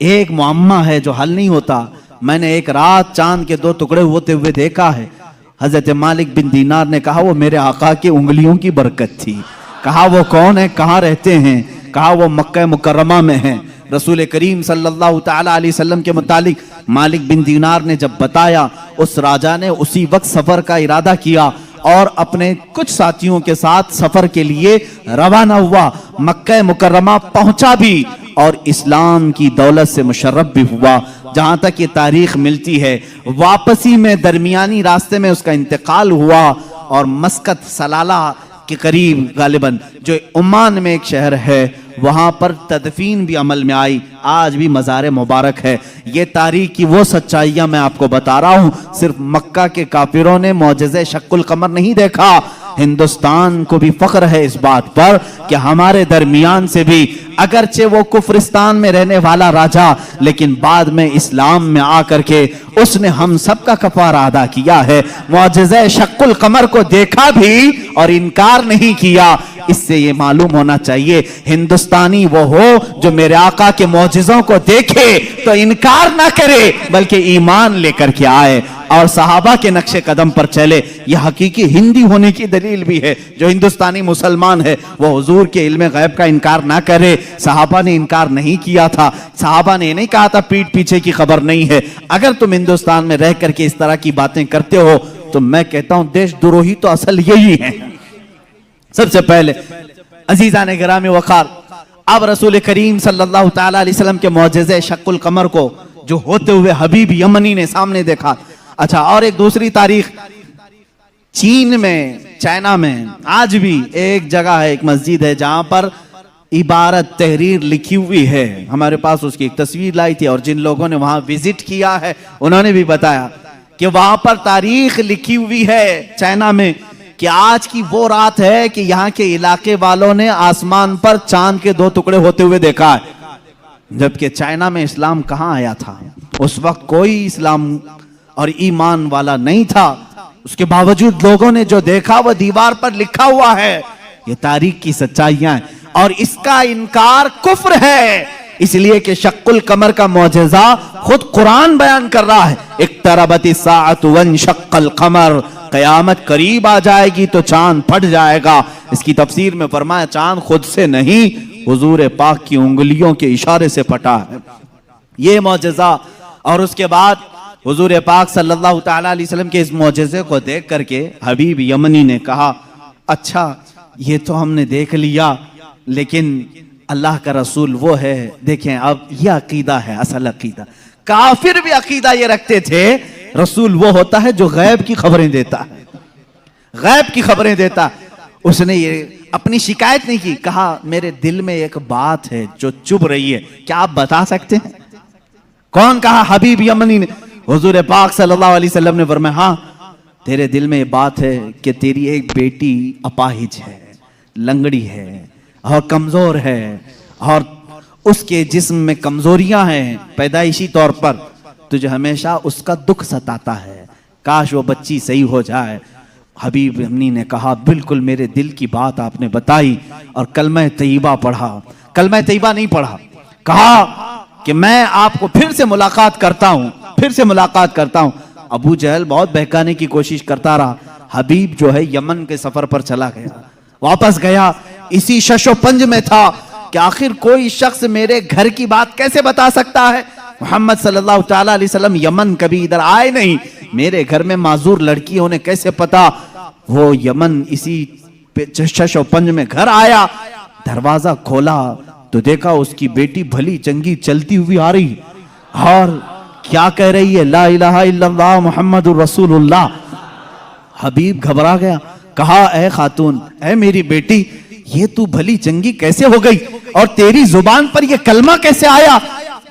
ایک معمہ ہے جو حل نہیں ہوتا، میں نے ایک رات چاند کے 2 ٹکڑے ہوتے ہوئے دیکھا ہے۔ حضرت مالک بن دینار نے کہا وہ میرے آقا کی انگلیوں کی برکت تھی۔ کہا وہ کون ہے، کہاں رہتے ہیں؟ کہا وہ مکہ مکرمہ میں ہیں۔ رسول کریم صلی اللہ تعالی علیہ وسلم کے متعلق مالک بن دینار نے جب بتایا، اس راجہ نے اسی وقت سفر کا ارادہ کیا اور اپنے کچھ ساتھیوں کے ساتھ سفر کے لیے روانہ ہوا، مکہ مکرمہ پہنچا بھی، اور اسلام کی دولت سے مشرف بھی ہوا۔ جہاں تک یہ تاریخ ملتی ہے، واپسی میں درمیانی راستے میں اس کا انتقال ہوا، اور مسقط سلالہ کے قریب غالباً جو عمان میں ایک شہر ہے، وہاں پر تدفین بھی عمل میں آئی، آج بھی مزار مبارک ہے۔ یہ تاریخ کی وہ سچائیاں میں آپ کو بتا رہا ہوں۔ صرف مکہ کے کافروں نے معجزہ شق القمر نہیں دیکھا، ہندوستان کو بھی فخر ہے اس بات پر کہ ہمارے درمیان سے بھی، اگرچہ وہ کفرستان میں رہنے والا راجہ، لیکن بعد میں اسلام میں آ کر کے اس نے ہم سب کا کفارہ ادا کیا ہے، معجزہ شق القمر کو دیکھا بھی اور انکار نہیں کیا۔ اس سے یہ معلوم ہونا چاہیے ہندوستانی وہ ہو جو میرے آقا کے معجزوں کو دیکھے تو انکار نہ کرے، بلکہ ایمان لے کر کے آئے اور صحابہ کے نقش قدم پر چلے۔ یہ حقیقی ہندی ہونے کی دلیل بھی ہے۔ جو ہندوستانی مسلمان ہے وہ حضور کے علم غیب کا انکار نہ کرے۔ صحابہ نے انکار نہیں کیا تھا، صحابہ نے نہیں کہا تھا پیٹ پیچھے کی خبر نہیں ہے۔ اگر تم ہندوستان میں رہ کر کے اس طرح کی باتیں کرتے ہو تو میں کہتا ہوں دیش دروہی تو اصل یہی ہے۔ سب سے پہلے عزیزان گرامی وقار، اب رسول کریم صلی اللہ تعالی علیہ وسلم کے معجزے شق القمر کو جو ہوتے ہوئے حبیب یمنی نے سامنے دیکھا۔ اچھا، اور ایک دوسری تاریخ، چین میں، چائنا میں آج بھی ایک جگہ ہے، ایک مسجد ہے جہاں پر عبارت تحریر لکھی ہوئی ہے۔ ہمارے پاس اس کی ایک تصویر لائی تھی، اور جن لوگوں نے وہاں وزٹ کیا ہے انہوں نے بھی بتایا کہ وہاں پر تاریخ لکھی ہوئی ہے چائنا میں کہ آج کی وہ رات ہے کہ یہاں کے علاقے والوں نے آسمان پر چاند کے 2 ٹکڑے ہوتے ہوئے دیکھا ہے۔ جبکہ چائنا میں اسلام کہاں آیا تھا؟ اس وقت کوئی اسلام اور ایمان والا نہیں تھا، اس کے باوجود لوگوں نے جو دیکھا وہ دیوار پر لکھا ہوا ہے۔ یہ تاریخ کی سچائیاں ہیں، اور اس کا انکار کفر ہے، اس لیے کہ شق القمر کا معجزہ خود قرآن بیان کر رہا ہے۔ اقتربت الساعۃ وانشق القمر، قیامت قریب آ جائے گی تو چاند پھٹ جائے گا۔ اس کی تفسیر میں فرمایا چاند خود سے نہیں، حضور پاک کی انگلیوں کے اشارے سے پھٹا ہے۔ یہ معجزہ، اور اس کے بعد حضور پاک صلی اللہ تعالی علیہ وسلم کے اس معجزے کو دیکھ کر کے حبیب یمنی نے کہا اچھا یہ تو ہم نے دیکھ لیا، لیکن اللہ کا رسول وہ ہے۔ دیکھیں اب یہ عقیدہ ہے، اصل عقیدہ۔ کافر بھی عقیدہ یہ رکھتے تھے رسول وہ ہوتا ہے جو غیب کی خبریں دیتا ہے، غیب کی خبریں دیتا۔ اس نے یہ اپنی شکایت نہیں کی، کہا میرے دل میں ایک بات ہے جو چبھ رہی ہے، کیا آپ بتا سکتے ہیں؟ کون کہا؟ حبیب یمنی نے۔ حضور پاک صلی اللہ علیہ وسلم نے فرمایا ہاں تیرے دل میں یہ بات ہے کہ تیری ایک بیٹی اپاہج ہے، لنگڑی ہے اور کمزور ہے، اور اس کے جسم میں کمزوریاں ہیں پیدائشی طور پر، تجھے ہمیشہ اس کا دکھ ستاتا ہے، کاش وہ بچی صحیح ہو جائے۔ حبیب یمنی نے کہا بالکل میرے دل کی بات آپ نے بتائی، اور کلمہ طیبہ پڑھا۔ کلمہ طیبہ نہیں پڑھا، کہا کہ میں آپ کو پھر سے ملاقات کرتا ہوں، پھر سے ملاقات کرتا ہوں۔ ابو جہل بہت بہکانے کی کوشش کرتا رہا، حبیب جو ہے یمن کے سفر پر چلا گیا، واپس گیا، اسی شش و پنج میں تھا کہ آخر کوئی شخص میرے گھر کی بات کیسے بتا سکتا ہے؟ محمد صلی اللہ تعالی علیہ وسلم یمن کبھی ادھر آئے نہیں، میرے گھر میں معذور لڑکی انہیں کیسے پتا؟ وہ یمن اسی شش و پنج میں گھر آیا، دروازہ کھولا تو دیکھا اس کی بیٹی بھلی چنگی چلتی ہوئی آ رہی اور کیا کہہ رہی ہے؟ لا الہ الا اللہ محمد الرسول اللہ۔ حبیب گھبرا گیا، کہا اے خاتون، اے میری بیٹی، یہ تو بھلی چنگی کیسے ہو گئی اور تیری زبان پر یہ کلمہ کیسے آیا؟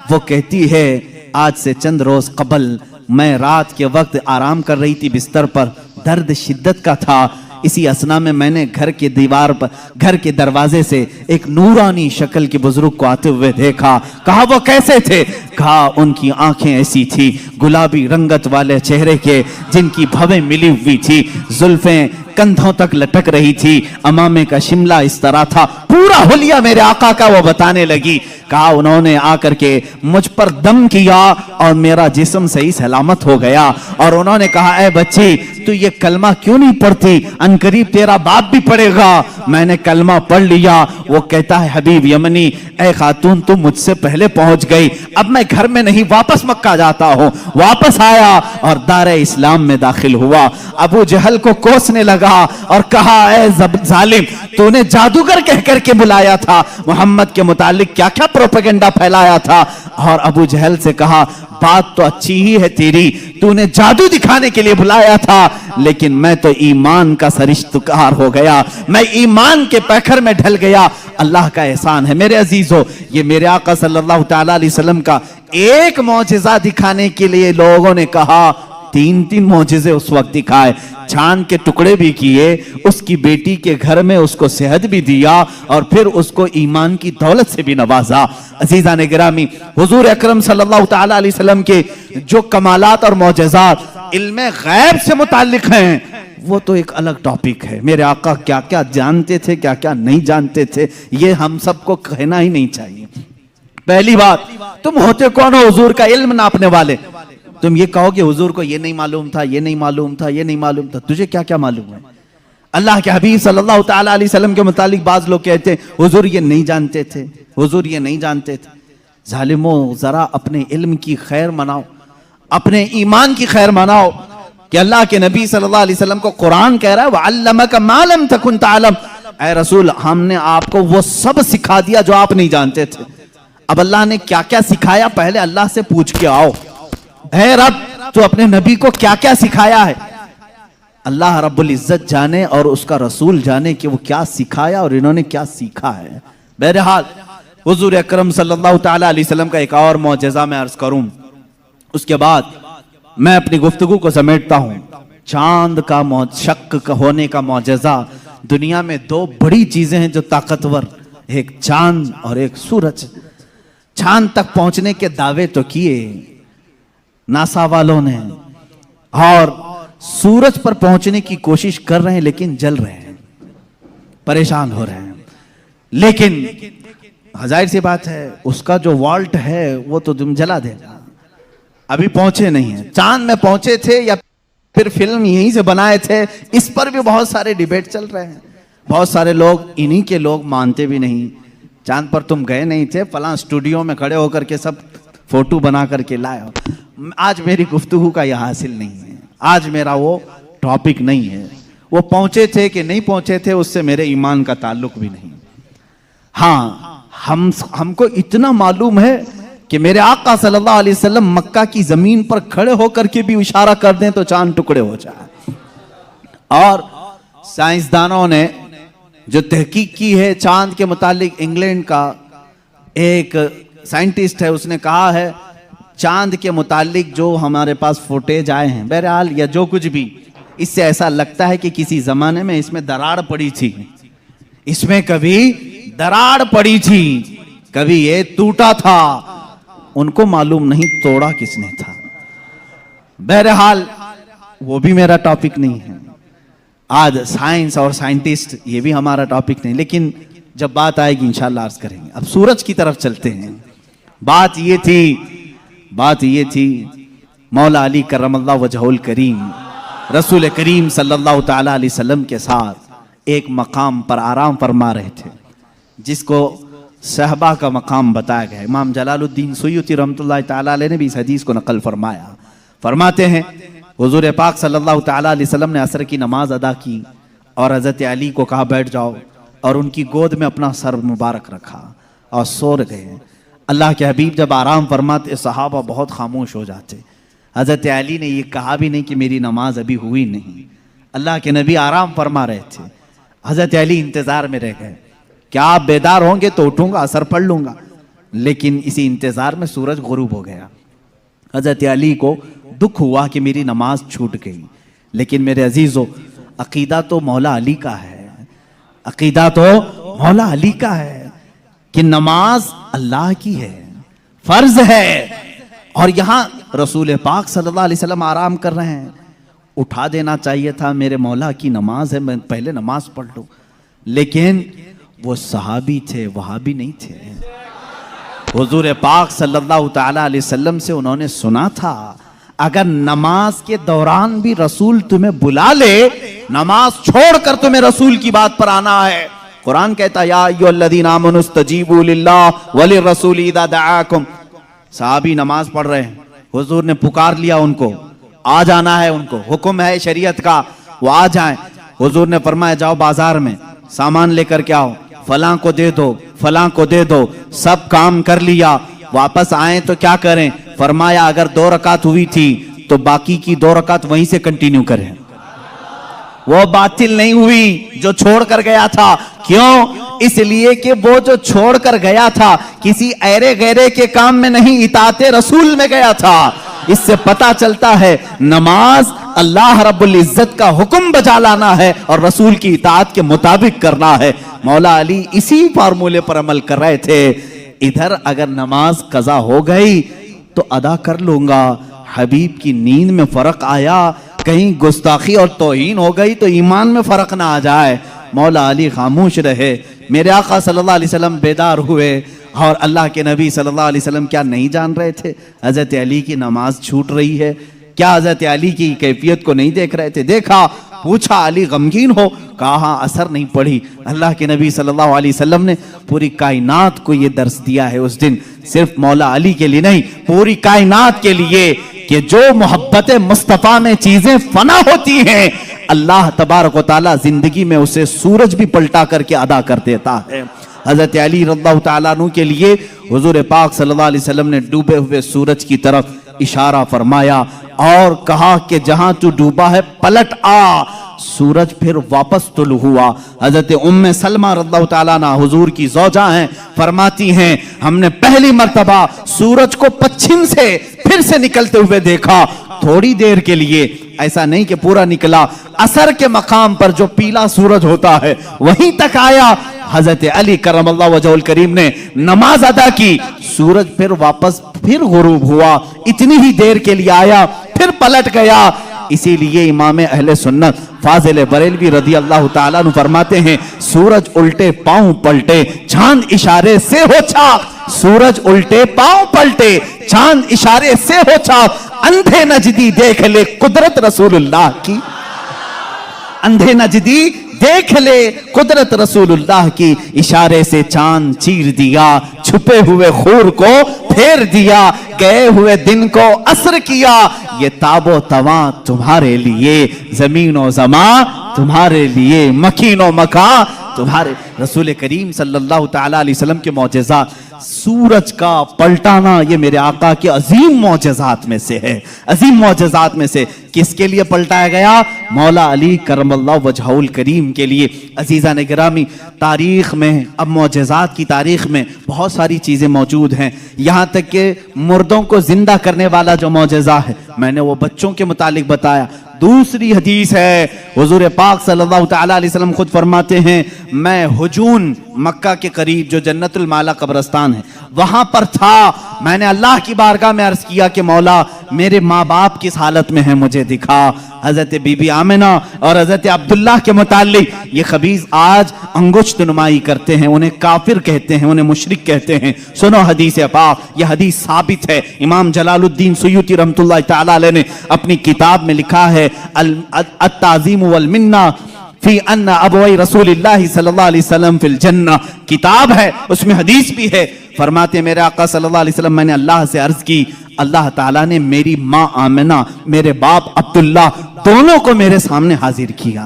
وہ کہتی ہے آج سے چند روز قبل میں رات کے وقت آرام کر رہی تھی بستر پر، درد شدت کا تھا، اسی اسنا میں نے گھر کے دیوار پر، گھر کے دروازے سے ایک نورانی شکل کے بزرگ کو آتے ہوئے دیکھا۔ کہا وہ کیسے تھے؟ کہا ان کی آنکھیں ایسی تھی گلابی رنگت والے چہرے کے جن کی بھویں ملی ہوئی تھی، زلفیں کندھوں تک لٹک رہی تھی، امامے کا شملہ اس طرح تھا، پورا حلیہ میرے آقا کا وہ بتانے لگی۔ کہا انہوں نے آ کر کے مجھ پر دم کیا اور میرا جسم صحیح سلامت ہو گیا، اور انہوں نے کہا اے بچی تو یہ کلمہ کیوں نہیں پڑھتی؟ عنقریب تیرا باپ بھی پڑھے گا۔ میں نے کلمہ پڑھ لیا۔ وہ کہتا ہے حبیب یمنی، اے خاتون تم مجھ سے پہلے پہنچ گئی، اب میں گھر میں نہیں واپس مکہ جاتا ہوں۔ واپس آیا اور دار اسلام میں داخل ہوا۔ ابو جہل کو کوسنے لگا اور کہا اے ظالم، تو نے جادوگر کہہ کر کے بلایا تھا، محمد کے متعلق کیا کیا پروپیگنڈا پھیلایا تھا۔ اور ابو جہل سے کہا بات تو اچھی ہی ہے تیری، تو نے جادو دکھانے کے لیے بلایا تھا، لیکن میں تو ایمان کا سرشتکار ہو گیا، میں ایمان کے پیکر میں ڈھل گیا۔ اللہ کا احسان ہے میرے عزیزو، یہ میرے آقا صلی اللہ تعالیٰ علیہ وسلم کا ایک معجزہ دکھانے کے لیے لوگوں نے کہا 3 معجزے اس وقت دکھائے، چاند کے ٹکڑے بھی کیے، اس کی بیٹی کے گھر میں اس کو صحت بھی دیا، اور پھر اس کو ایمان کی دولت سے بھی نوازا۔ عزیزان گرامی، حضور اکرم صلی اللہ تعالیٰ علیہ وسلم کے جو کمالات اور معجزات علم غیب سے متعلق ہیں وہ تو ایک الگ ٹاپک ہے۔ میرے آقا کیا کیا جانتے تھے، کیا کیا نہیں جانتے تھے، یہ ہم سب کو کہنا ہی نہیں چاہیے۔ پہلی بات، تم ہوتے کون ہو حضور کا علم ناپنے والے؟ تم یہ کہو کہ حضور کو یہ نہیں معلوم تھا، یہ نہیں معلوم تھا، یہ نہیں معلوم تھا، تجھے کیا کیا معلوم ہے؟ اللہ کے حبیب صلی اللہ تعالیٰ علیہ وسلم کے متعلق بعض لوگ کہتے ہیں حضور یہ نہیں جانتے تھے، حضور یہ نہیں جانتے تھے۔ ظالموں، ذرا اپنے علم کی خیر مناؤ، اپنے ایمان کی خیر مناؤ کہ اللہ کے نبی صلی اللہ علیہ وسلم کو قرآن کہہ رہا ہے وَعَلَّمَكَ مَا لَمْ تَكُنْ تَعْلَمْ، اے رسول ہم نے آپ کو وہ سب سکھا دیا جو آپ نہیں جانتے تھے۔ اب اللہ نے کیا کیا سکھایا پہلے اللہ سے پوچھ کے آؤ، اے رب تو اپنے نبی کو کیا کیا سکھایا ہے؟ اللہ رب العزت جانے اور اس کا رسول جانے کہ وہ کیا سکھایا اور انہوں نے کیا سیکھا ہے۔ بہرحال حضور اکرم صلی اللہ تعالیٰ علیہ وسلم کا ایک اور معجزہ میں عرض کروں، اس کے بعد میں اپنی گفتگو کو سمیٹتا ہوں۔ چاند کا شق ہونے کا معجزہ، دنیا میں 2 بڑی چیزیں ہیں جو طاقتور، ایک چاند اور ایک سورج۔ چاند تک پہنچنے کے دعوے تو کیے ناسا والوں نے، اور سورج پر پہنچنے کی کوشش کر رہے ہیں لیکن جل رہے ہیں، پریشان ہو رہے ہیں۔ لیکن ظاہر سی بات ہے اس کا جو والٹ ہے وہ تو تم جلا دے گا۔ ابھی پہنچے نہیں ہیں، چاند میں پہنچے تھے یا پھر فلم یہیں سے بنائے تھے، اس پر بھی بہت سارے ڈیبیٹ چل رہے ہیں۔ بہت سارے لوگ انہی کے لوگ مانتے بھی نہیں، چاند پر تم گئے نہیں تھے، فلاں اسٹوڈیو میں کھڑے ہو کر کے سب فوٹو بنا کر کے لائے ہو۔ آج میری گفتگو کا یہ حاصل نہیں ہے، آج میرا وہ ٹاپک نہیں ہے، وہ پہنچے تھے کہ نہیں پہنچے تھے اس سے میرے ایمان کا تعلق بھی نہیں۔ ہاں ہم کو اتنا معلوم ہے کہ میرے آقا صلی اللہ علیہ وسلم مکہ کی زمین پر کھڑے ہو کر کے بھی اشارہ کر دیں تو چاند ٹکڑے ہو جائے۔ اور سائنسدانوں نے جو تحقیق کی ہے چاند کے متعلق، انگلینڈ کا ایک سائنٹسٹ ہے، اس نے کہا ہے چاند کے متعلق جو ہمارے پاس فوٹیج آئے ہیں، بہرحال یا جو کچھ بھی، اس سے ایسا لگتا ہے کہ کسی زمانے میں اس میں دراڑ پڑی تھی، اس میں کبھی دراڑ پڑی تھی، کبھی یہ ٹوٹا تھا، ان کو معلوم نہیں توڑا کس نے تھا۔ بہرحال وہ بھی میرا ٹاپک نہیں ہے، آج سائنس اور سائنٹسٹ یہ بھی ہمارا ٹاپک نہیں، لیکن جب بات آئے گی انشاءاللہ عرض کریں گے۔ اب سورج کی طرف چلتے ہیں۔ بات یہ تھی مولا علی کرم اللہ وجہہ الکریم رسول کریم صلی اللہ تعالیٰ علیہ وسلم کے ساتھ ایک مقام پر آرام فرما رہے تھے جس کو صحبہ کا مقام بتایا گیا ہے۔ امام جلال الدین سیوطی رحمۃ اللہ تعالیٰ علیہ نے بھی اس حدیث کو نقل فرمایا، فرماتے ہیں حضور پاک صلی اللہ تعالیٰ علیہ وسلم نے عصر کی نماز ادا کی اور حضرت علی کو کہا بیٹھ جاؤ، اور ان کی گود میں اپنا سر مبارک رکھا اور سو گئے۔ اللہ کے حبیب جب آرام فرماتے صحابہ بہت خاموش ہو جاتے۔ حضرت علی نے یہ کہا بھی نہیں کہ میری نماز ابھی ہوئی نہیں، اللہ کے نبی آرام فرما رہے تھے، حضرت علی انتظار میں رہ گئے، کیا آپ بیدار ہوں گے تو اٹھوں گا عصر پڑھ لوں گا، لیکن اسی انتظار میں سورج غروب ہو گیا۔ حضرت علی کو دکھ ہوا کہ میری نماز چھوٹ گئی، لیکن میرے عزیزو عقیدہ تو مولا علی کا ہے، عقیدہ تو مولا علی کا ہے کہ نماز اللہ کی ہے، فرض ہے، اور یہاں رسول پاک صلی اللہ علیہ وسلم آرام کر رہے ہیں، اٹھا دینا چاہیے تھا، میرے مولا کی نماز ہے، میں پہلے نماز پڑھ لوں، لیکن وہ صحابی تھے، وہابی نہیں تھے۔ حضور پاک صلی اللہ تعالی علیہ وسلم سے انہوں نے سنا تھا اگر نماز کے دوران بھی رسول تمہیں بلا لے، نماز چھوڑ کر تمہیں رسول کی بات پر آنا ہے۔ قرآن کہتا یا ایھا الذین آمنوا استجیبوا للہ وللرسول اذا دعاکم۔ صحابی نماز پڑھ رہے ہیں، حضور نے پکار لیا ان کو، آ جانا ہے، ان کو حکم ہے شریعت کا، وہ آ جائیں۔ حضور نے فرمایا جاؤ بازار میں سامان لے کر کے آؤ، فلاں کو دے دو، فلاں کو دے دو، سب کام کر لیا، واپس آئیں تو کیا کریں؟ فرمایا اگر 2 رکعت ہوئی تھی تو باقی کی 2 رکعت وہیں سے کنٹینیو کریں، وہ باطل نہیں ہوئی جو چھوڑ کر گیا تھا۔ کیوں؟ اس لیے کہ وہ جو چھوڑ کر گیا تھا کسی ایرے غیرے کے کام میں نہیں، اطاعت رسول میں گیا تھا۔ اس سے پتا چلتا ہے نماز اللہ رب العزت کا حکم بجا لانا ہے اور رسول کی اطاعت کے مطابق کرنا ہے۔ مولا علی اسی فارمولے پر عمل کر رہے تھے۔ ادھر اگر نماز قضا ہو گئی تو ادا کر لوں گا، حبیب کی نیند میں فرق آیا، کہیں گستاخی اور توہین ہو گئی تو ایمان میں فرق نہ آ جائے۔ مولا علی خاموش رہے، میرے آقا صلی اللہ علیہ وسلم بیدار ہوئے، اور اللہ کے نبی صلی اللہ علیہ وسلم کیا نہیں جان رہے تھے حضرت علی کی نماز چھوٹ رہی ہے؟ کیا حضرت علی کی کیفیت کو نہیں دیکھ رہے تھے؟ دیکھا، پوچھا علی غمگین ہو؟ کہا اثر نہیں پڑی۔ اللہ کے نبی صلی اللہ علیہ وسلم نے پوری کائنات کو یہ درس دیا ہے اس دن، صرف مولا علی کے لیے نہیں، پوری کائنات کے لیے، کہ جو محبت مصطفیٰ میں چیزیں فنا ہوتی ہیں اللہ تبارک و تعالی زندگی میں اسے سورج بھی پلٹا کر کے ادا کر دیتا ہے۔ حضرت علی رضی اللہ تعالیٰ عنہ کے لیے حضور پاک صلی اللہ علیہ وسلم نے ڈوبے ہوئے سورج کی طرف اشارہ فرمایا اور کہا کہ جہاں تو ڈوبا ہے پلٹ آ۔ سورج پھر واپس طلوع ہوا۔ حضرت ام سلمہ رضی اللہ تعالیٰ عنہ حضور کی زوجہ ہیں، فرماتی ہیں ہم نے پہلی مرتبہ سورج کو پچھم سے پھر سے نکلتے ہوئے دیکھا، تھوڑی دیر کے لیے، ایسا نہیں کہ پورا نکلا، عصر کے مقام پر جو پیلا سورج ہوتا ہے وہیں تک آیا۔ حضرت علی کرم اللہ وجہہ الکریم نے نماز ادا کی، سورج پھر واپس پھر غروب ہوا، اتنی ہی دیر کے لیے آیا پھر پلٹ گیا۔ اسی لیے امام اہل سنت فاضل بریلوی رضی اللہ تعالیٰ عنہ فرماتے ہیں سورج الٹے پاؤں پلٹے چاند اشارے سے ہو چاک، سورج الٹے پاؤں پلٹے چاند اشارے سے ہو چاک، اندھے نجدی دیکھ لے قدرت رسول اللہ کی، اندھے نجدی دیکھ لے قدرت رسول اللہ کی، اشارے سے چاند چیر دیا، چھپے ہوئے خور کو پھیر دیا، گئے ہوئے دن کو عصر کیا، یہ تاب و تواں تمہارے لیے، زمین و زمان تمہارے لیے، مکین و مکان تمہارے۔ رسول کریم صلی اللہ تعالیٰ علیہ وسلم کے معجزات، سورج کا پلٹانا یہ میرے آقا کے عظیم معجزات میں سے ہے، عظیم معجزات میں سے۔ کس کے لیے پلٹایا گیا؟ مولا علی کرم اللہ وجہہ الکریم کے لیے۔ عزیزان گرامی، تاریخ میں، اب معجزات کی تاریخ میں بہت ساری چیزیں موجود ہیں، یہاں تک کہ مردوں کو زندہ کرنے والا جو معجزہ ہے، میں نے وہ بچوں کے متعلق بتایا۔ دوسری حدیث ہے، حضور پاک صلی اللہ تعالیٰ علیہ وسلم خود فرماتے ہیں میں حجون، مکہ کے قریب جو جنت المالا قبرستان ہے وہاں پر تھا، میں نے اللہ کی بارگاہ میں عرض کیا کہ مولا میرے ماں باپ کس حالت میں ہیں مجھے دکھا۔ حضرت بی بی آمنہ اور حضرت عبداللہ کے متعلق یہ خبیث آج انگشت نمائی کرتے ہیں، انہیں کافر کہتے ہیں، انہیں مشرک کہتے ہیں۔ سنو حدیث پاک، یہ حدیث ثابت ہے، امام جلال الدین سیوطی رحمۃ اللہ تعالیٰ علیہ نے اپنی کتاب میں لکھا ہے التعظیم والمنہ فی ان ابوئی رسول اللہ صلی اللہ علیہ وسلم فی الجنہ، کتاب ہے اس میں حدیث بھی ہے۔ فرماتے میرے آقا صلی اللہ علیہ وسلم میں نے اللہ سے عرض کی اللہ تعالیٰ نے میری ماں آمنہ، میرے باپ عبداللہ دونوں کو میرے سامنے حاضر کیا۔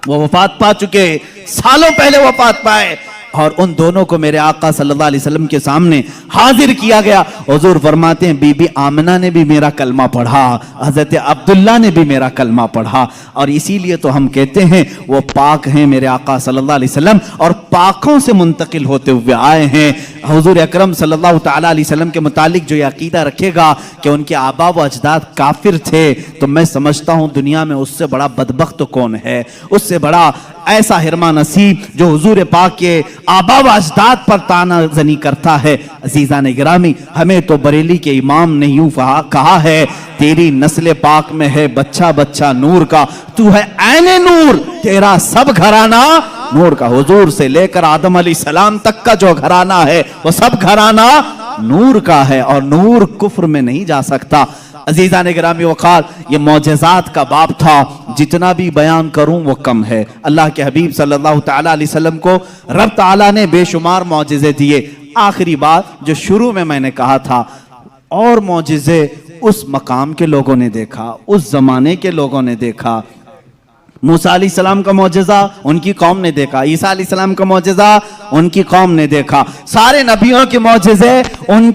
وہ وفات پا چکے، سالوں پہلے وفات پائے، اور ان دونوں کو میرے آقا صلی اللہ علیہ وسلم کے سامنے حاضر کیا گیا. حضور فرماتے ہیں بی بی آمنہ نے بھی میرا کلمہ پڑھا, حضرت عبداللہ نے بھی میرا کلمہ پڑھا, اور اسی لیے تو ہم کہتے ہیں وہ پاک ہیں میرے آقا صلی اللہ علیہ وسلم, اور پاکوں سے منتقل ہوتے ہوئے آئے ہیں. حضور اکرم صلی اللہ تعالیٰ علیہ وسلم کے متعلق جو یہ عقیدہ رکھے گا کہ ان کے آبا و اجداد کافر تھے, تو میں سمجھتا ہوں دنیا میں اس سے بڑا بدبخت کون ہے, اس سے بڑا ایسا حرمان نصیب جو حضور پاک کے آبا و اجداد پر طعنہ زنی کرتا ہے. عزیزان گرامی, ہمیں تو بریلی کے امام نے یوں کہا ہے, تیری نسل پاک میں ہے بچہ بچہ نور کا, تو ہے عین نور, تیرا سب گھرانہ نور کا. حضور سے لے کر آدم علیہ السلام تک کا جو گھرانہ ہے وہ سب گھرانہ نور کا ہے, اور نور کفر میں نہیں جا سکتا. عزیزان گرامی وقار, یہ معجزات کا باب تھا, جتنا بھی بیان کروں وہ کم ہے. اللہ کے حبیب صلی اللہ تعالیٰ علیہ وسلم کو رب تعالیٰ نے بے شمار معجزے دیے. آخری بات جو شروع میں نے کہا تھا, اور معجزے اس مقام کے لوگوں نے دیکھا, اس زمانے کے لوگوں نے دیکھا. موسیٰ علیہ السلام کا معجزہ ان کی قوم نے دیکھا, عیسیٰ علیہ السلام کا معجزہ ان کی قوم نے دیکھا, سارے نبیوں کے معجزے ان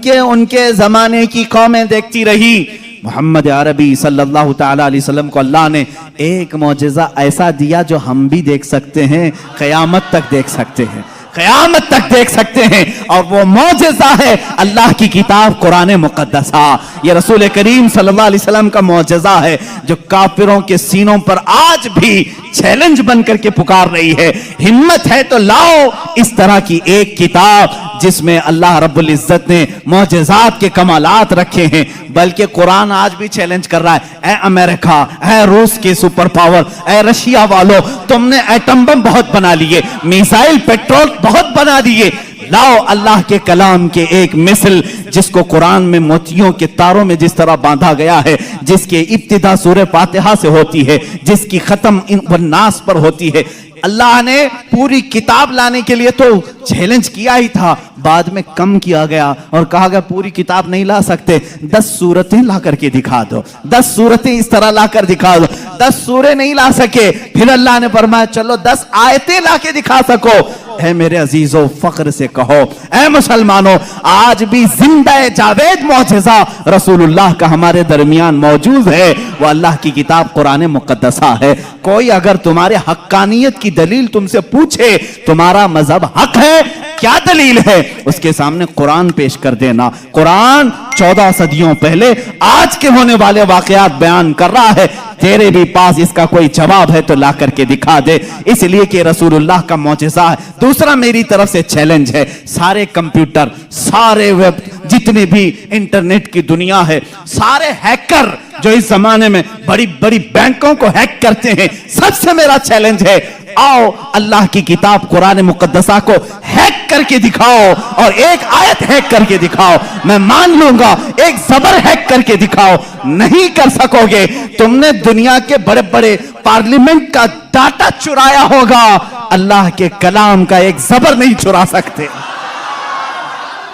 کے زمانے کی قومیں دیکھتی رہی. محمد عربی صلی اللہ تعالیٰ علیہ وسلم کو اللہ نے ایک معجزہ ایسا دیا جو ہم بھی دیکھ سکتے ہیں, قیامت تک دیکھ سکتے ہیں, قیامت تک دیکھ سکتے ہیں, اور وہ معجزہ ہے اللہ کی کتاب قرآن مقدسہ. یہ رسول کریم صلی اللہ علیہ وسلم کا معجزہ ہے جو کافروں کے سینوں پر آج بھی چیلنج بن کر کے پکار رہی ہے. ہمت ہے تو لاؤ اس طرح کی ایک کتاب جس میں اللہ رب العزت نے معجزات کے کمالات رکھے ہیں. بلکہ قرآن آج بھی چیلنج کر رہا ہے, اے امریکہ, اے روس کے سپر پاور, اے رشیا والو, تم نے ایٹم بم بہت بنا لیے, میزائل پیٹرول بہت بنا دیے, لاؤ اللہ کے کلام کے ایک مثل جس کو قرآن میں موتیوں کے تاروں میں جس طرح باندھا گیا ہے, جس کے ابتدا سورہ فاتحہ سے ہوتی ہے, جس کی ختم والناس پر ہوتی ہے. اللہ نے پوری کتاب لانے کے لیے تو چیلنج کیا ہی تھا, بعد میں کم کیا گیا اور کہا گیا پوری کتاب نہیں لا سکتے, 10 سورتیں لا کر کے دکھا دو, 10 سورتیں اس طرح لا کر دکھا دو. 10 سورے نہیں لا سکے, پھر اللہ نے فرمایا چلو 10 آیتیں لا کے دکھا سکو. اے میرے عزیزو, فخر سے کہو, اے مسلمانوں, آج بھی زندہ جاوید معجزہ رسول اللہ کا ہمارے درمیان موجود ہے, وہ اللہ کی کتاب قرآن مقدسہ ہے. کوئی اگر تمہارے حقانیت کی دلیل تم سے پوچھے, تمہارا مذہب حق ہے, کیا دلیل ہے, اس کے سامنے قرآن پیش کر دینا. قرآن 14 صدیوں پہلے آج کے ہونے والے واقعات بیان کر رہا ہے. تیرے بھی پاس اس کا کوئی جواب ہے تو لا کر کے دکھا دے, اس لیے کہ رسول اللہ کا معجزہ ہے. دوسرا میری طرف سے چیلنج ہے, سارے کمپیوٹر, سارے ویب, جتنے بھی انٹرنیٹ کی دنیا ہے, سارے ہیکر جو اس زمانے میں بڑی بڑی بینکوں کو ہیک کرتے ہیں, سب سے میرا چیلنج ہے, آؤ اللہ کی کتاب قرآن مقدسہ کو ہیک کر کے دکھاؤ, اور ایک آیت ہیک کر کے دکھاؤ, میں مان لوں گا. ایک زبر ہیک کر کے دکھاؤ, نہیں کر سکو گے. تم نے دنیا کے بڑے بڑے پارلیمنٹ کا ڈاٹا چرایا ہوگا, اللہ کے کلام کا ایک زبر نہیں چرا سکتے.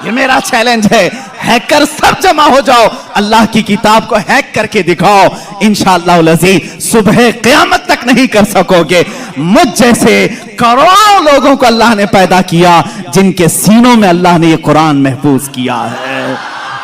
یہ میرا چیلنج ہے, ہیکر سب جمع ہو جاؤ, اللہ کی کتاب کو ہیک کر کے دکھاؤ. انشاءاللہ العزیز صبح قیامت تک نہیں کر سکو گے. مجھ جیسے کروڑوں لوگوں کو اللہ نے پیدا کیا جن کے سینوں میں اللہ نے یہ قرآن محفوظ کیا ہے.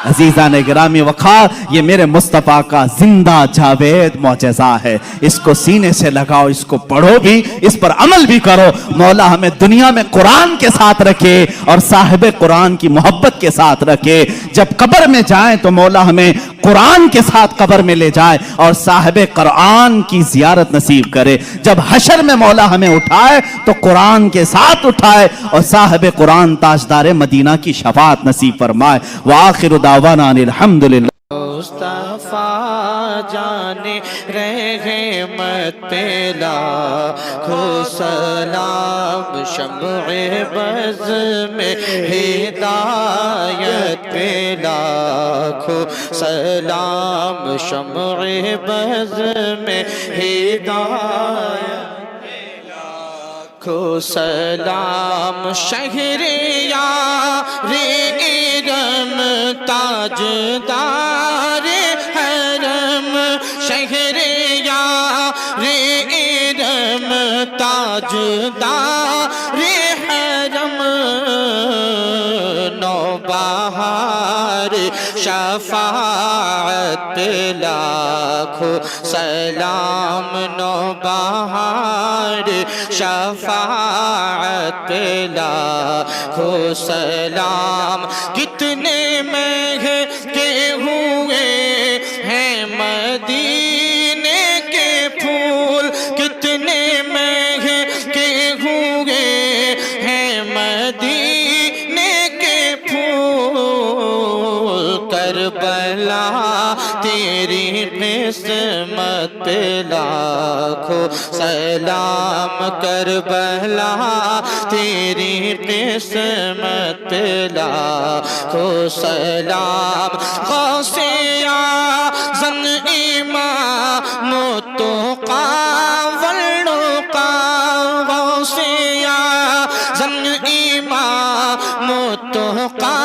عزیزان گرامی وقار, یہ میرے مصطفیٰ کا زندہ جاوید معجزہ ہے. اس کو سینے سے لگاؤ, اس کو پڑھو بھی, اس پر عمل بھی کرو. مولا ہمیں دنیا میں قرآن کے ساتھ رکھے اور صاحب قرآن کی محبت کے ساتھ رکھے. جب قبر میں جائیں تو مولا ہمیں قرآن کے ساتھ قبر میں لے جائے اور صاحب قرآن کی زیارت نصیب کرے. جب حشر میں مولا ہمیں اٹھائے تو قرآن کے ساتھ اٹھائے اور صاحب قرآن تاجدار مدینہ کی شفاعت نصیب فرمائے. وآخر دعوانا الحمدللہ. مصطفیٰ جانے رحمت پہ لاکھوں سلام, شمع بز میں ہدایت پہ لاکھوں سلام, شمع بز میں ہدایت کو سلام. شہریار ارم تاجدار حرم, شہریار ارم تاجدار حرم, شفاعت پہ لاکھوں سلام نوبہار شفاعت پہ لاکھوں سلام کتنے مہکے ہوئے ہیں مدینے کے پھول کتنے مہکے ہوئے ہیں مدینے کے پھول کربلا تیری قسمت پہ لاکھوں سلام کربلا تیری قسمت پہ لاکھوں سلام غوث اعظم امام التقیٰ والنقیٰ غوث اعظم امام التقیٰ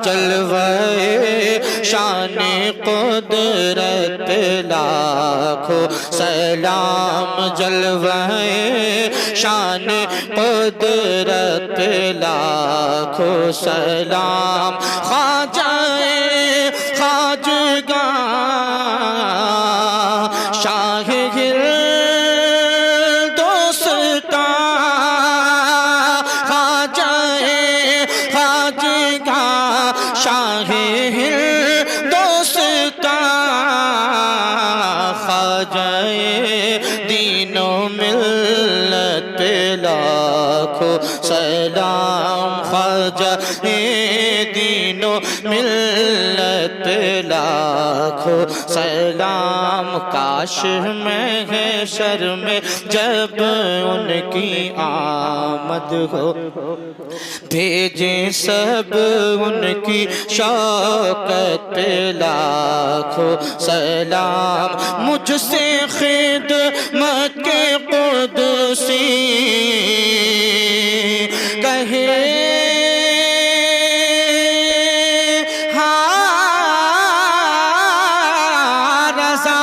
جلوہ شان قدرت پہ لاکھوں سلام جلوہ شان قدرت پہ لاکھوں سلام خواجہ خواجگاں شاہ شاہ ہندوستان خواجہ دین و ملت پہ لاکھوں سلام خواجہ دین و ملت پہ لاکھوں سلام کاش محشر میں جب ان کی آمد ہو بھیجیں سب ان کی شوکت پہ لاکھوں سلام مجھ سے خدمت کے قدسی کہے رضا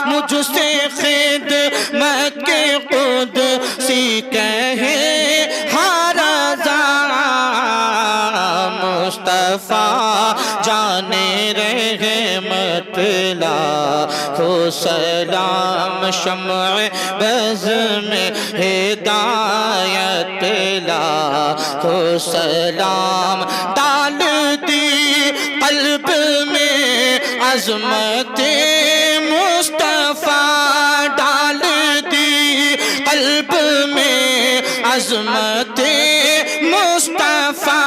مجھ سے خدمت کے قدسی کہے مصطفیٰ جانے رحمت پہ لاکھوں سلام شمع بز میں ہدایت پہ لاکھوں سلام ڈال دی قلب میں عظمت مصطفیٰ ڈال دی قلب میں عظمت مصطفیٰ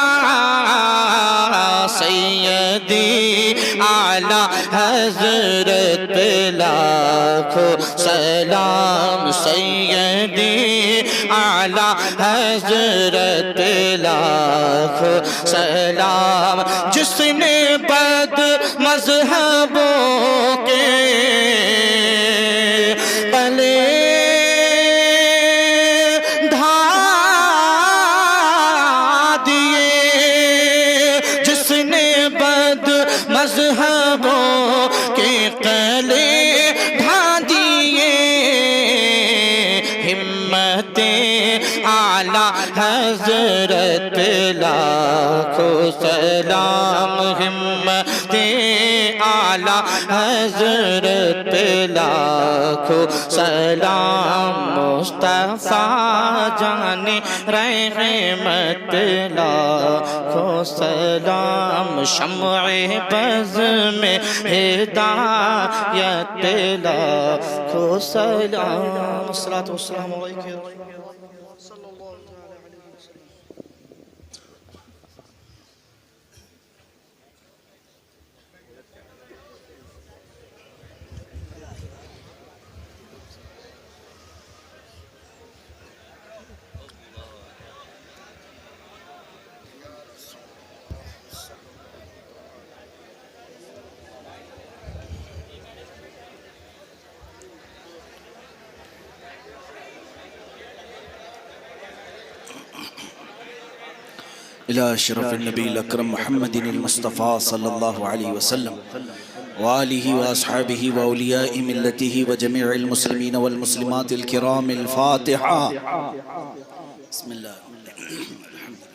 سیدی اعلیٰ حضرت پہ لاکھوں سلام سیدی اعلیٰ حضرت پہ لاکھوں سلام جس نے بد مذہبوں کے پلے مذہبوں کے قلعے ڈھا دیے ہمت اعلیٰ حضرت پہ لاکھوں سلام ہمت اعلیٰ حضرت پہ لاکھوں سلام مصطفیٰ جانے رحمت پہ لاکھوں سلام شمع بز میں ہدایت پہ لاکھوں سلام الصلاۃ والسلام علیکم صلی اللہ علیہ وسلم إلى أشرف النبي الأكرم محمد المصطفى صلى الله عليه وسلم وآله وأصحابه وأولياء ملته وجميع المسلمين والمسلمات الكرام الفاتحة بسم الله الحمد لله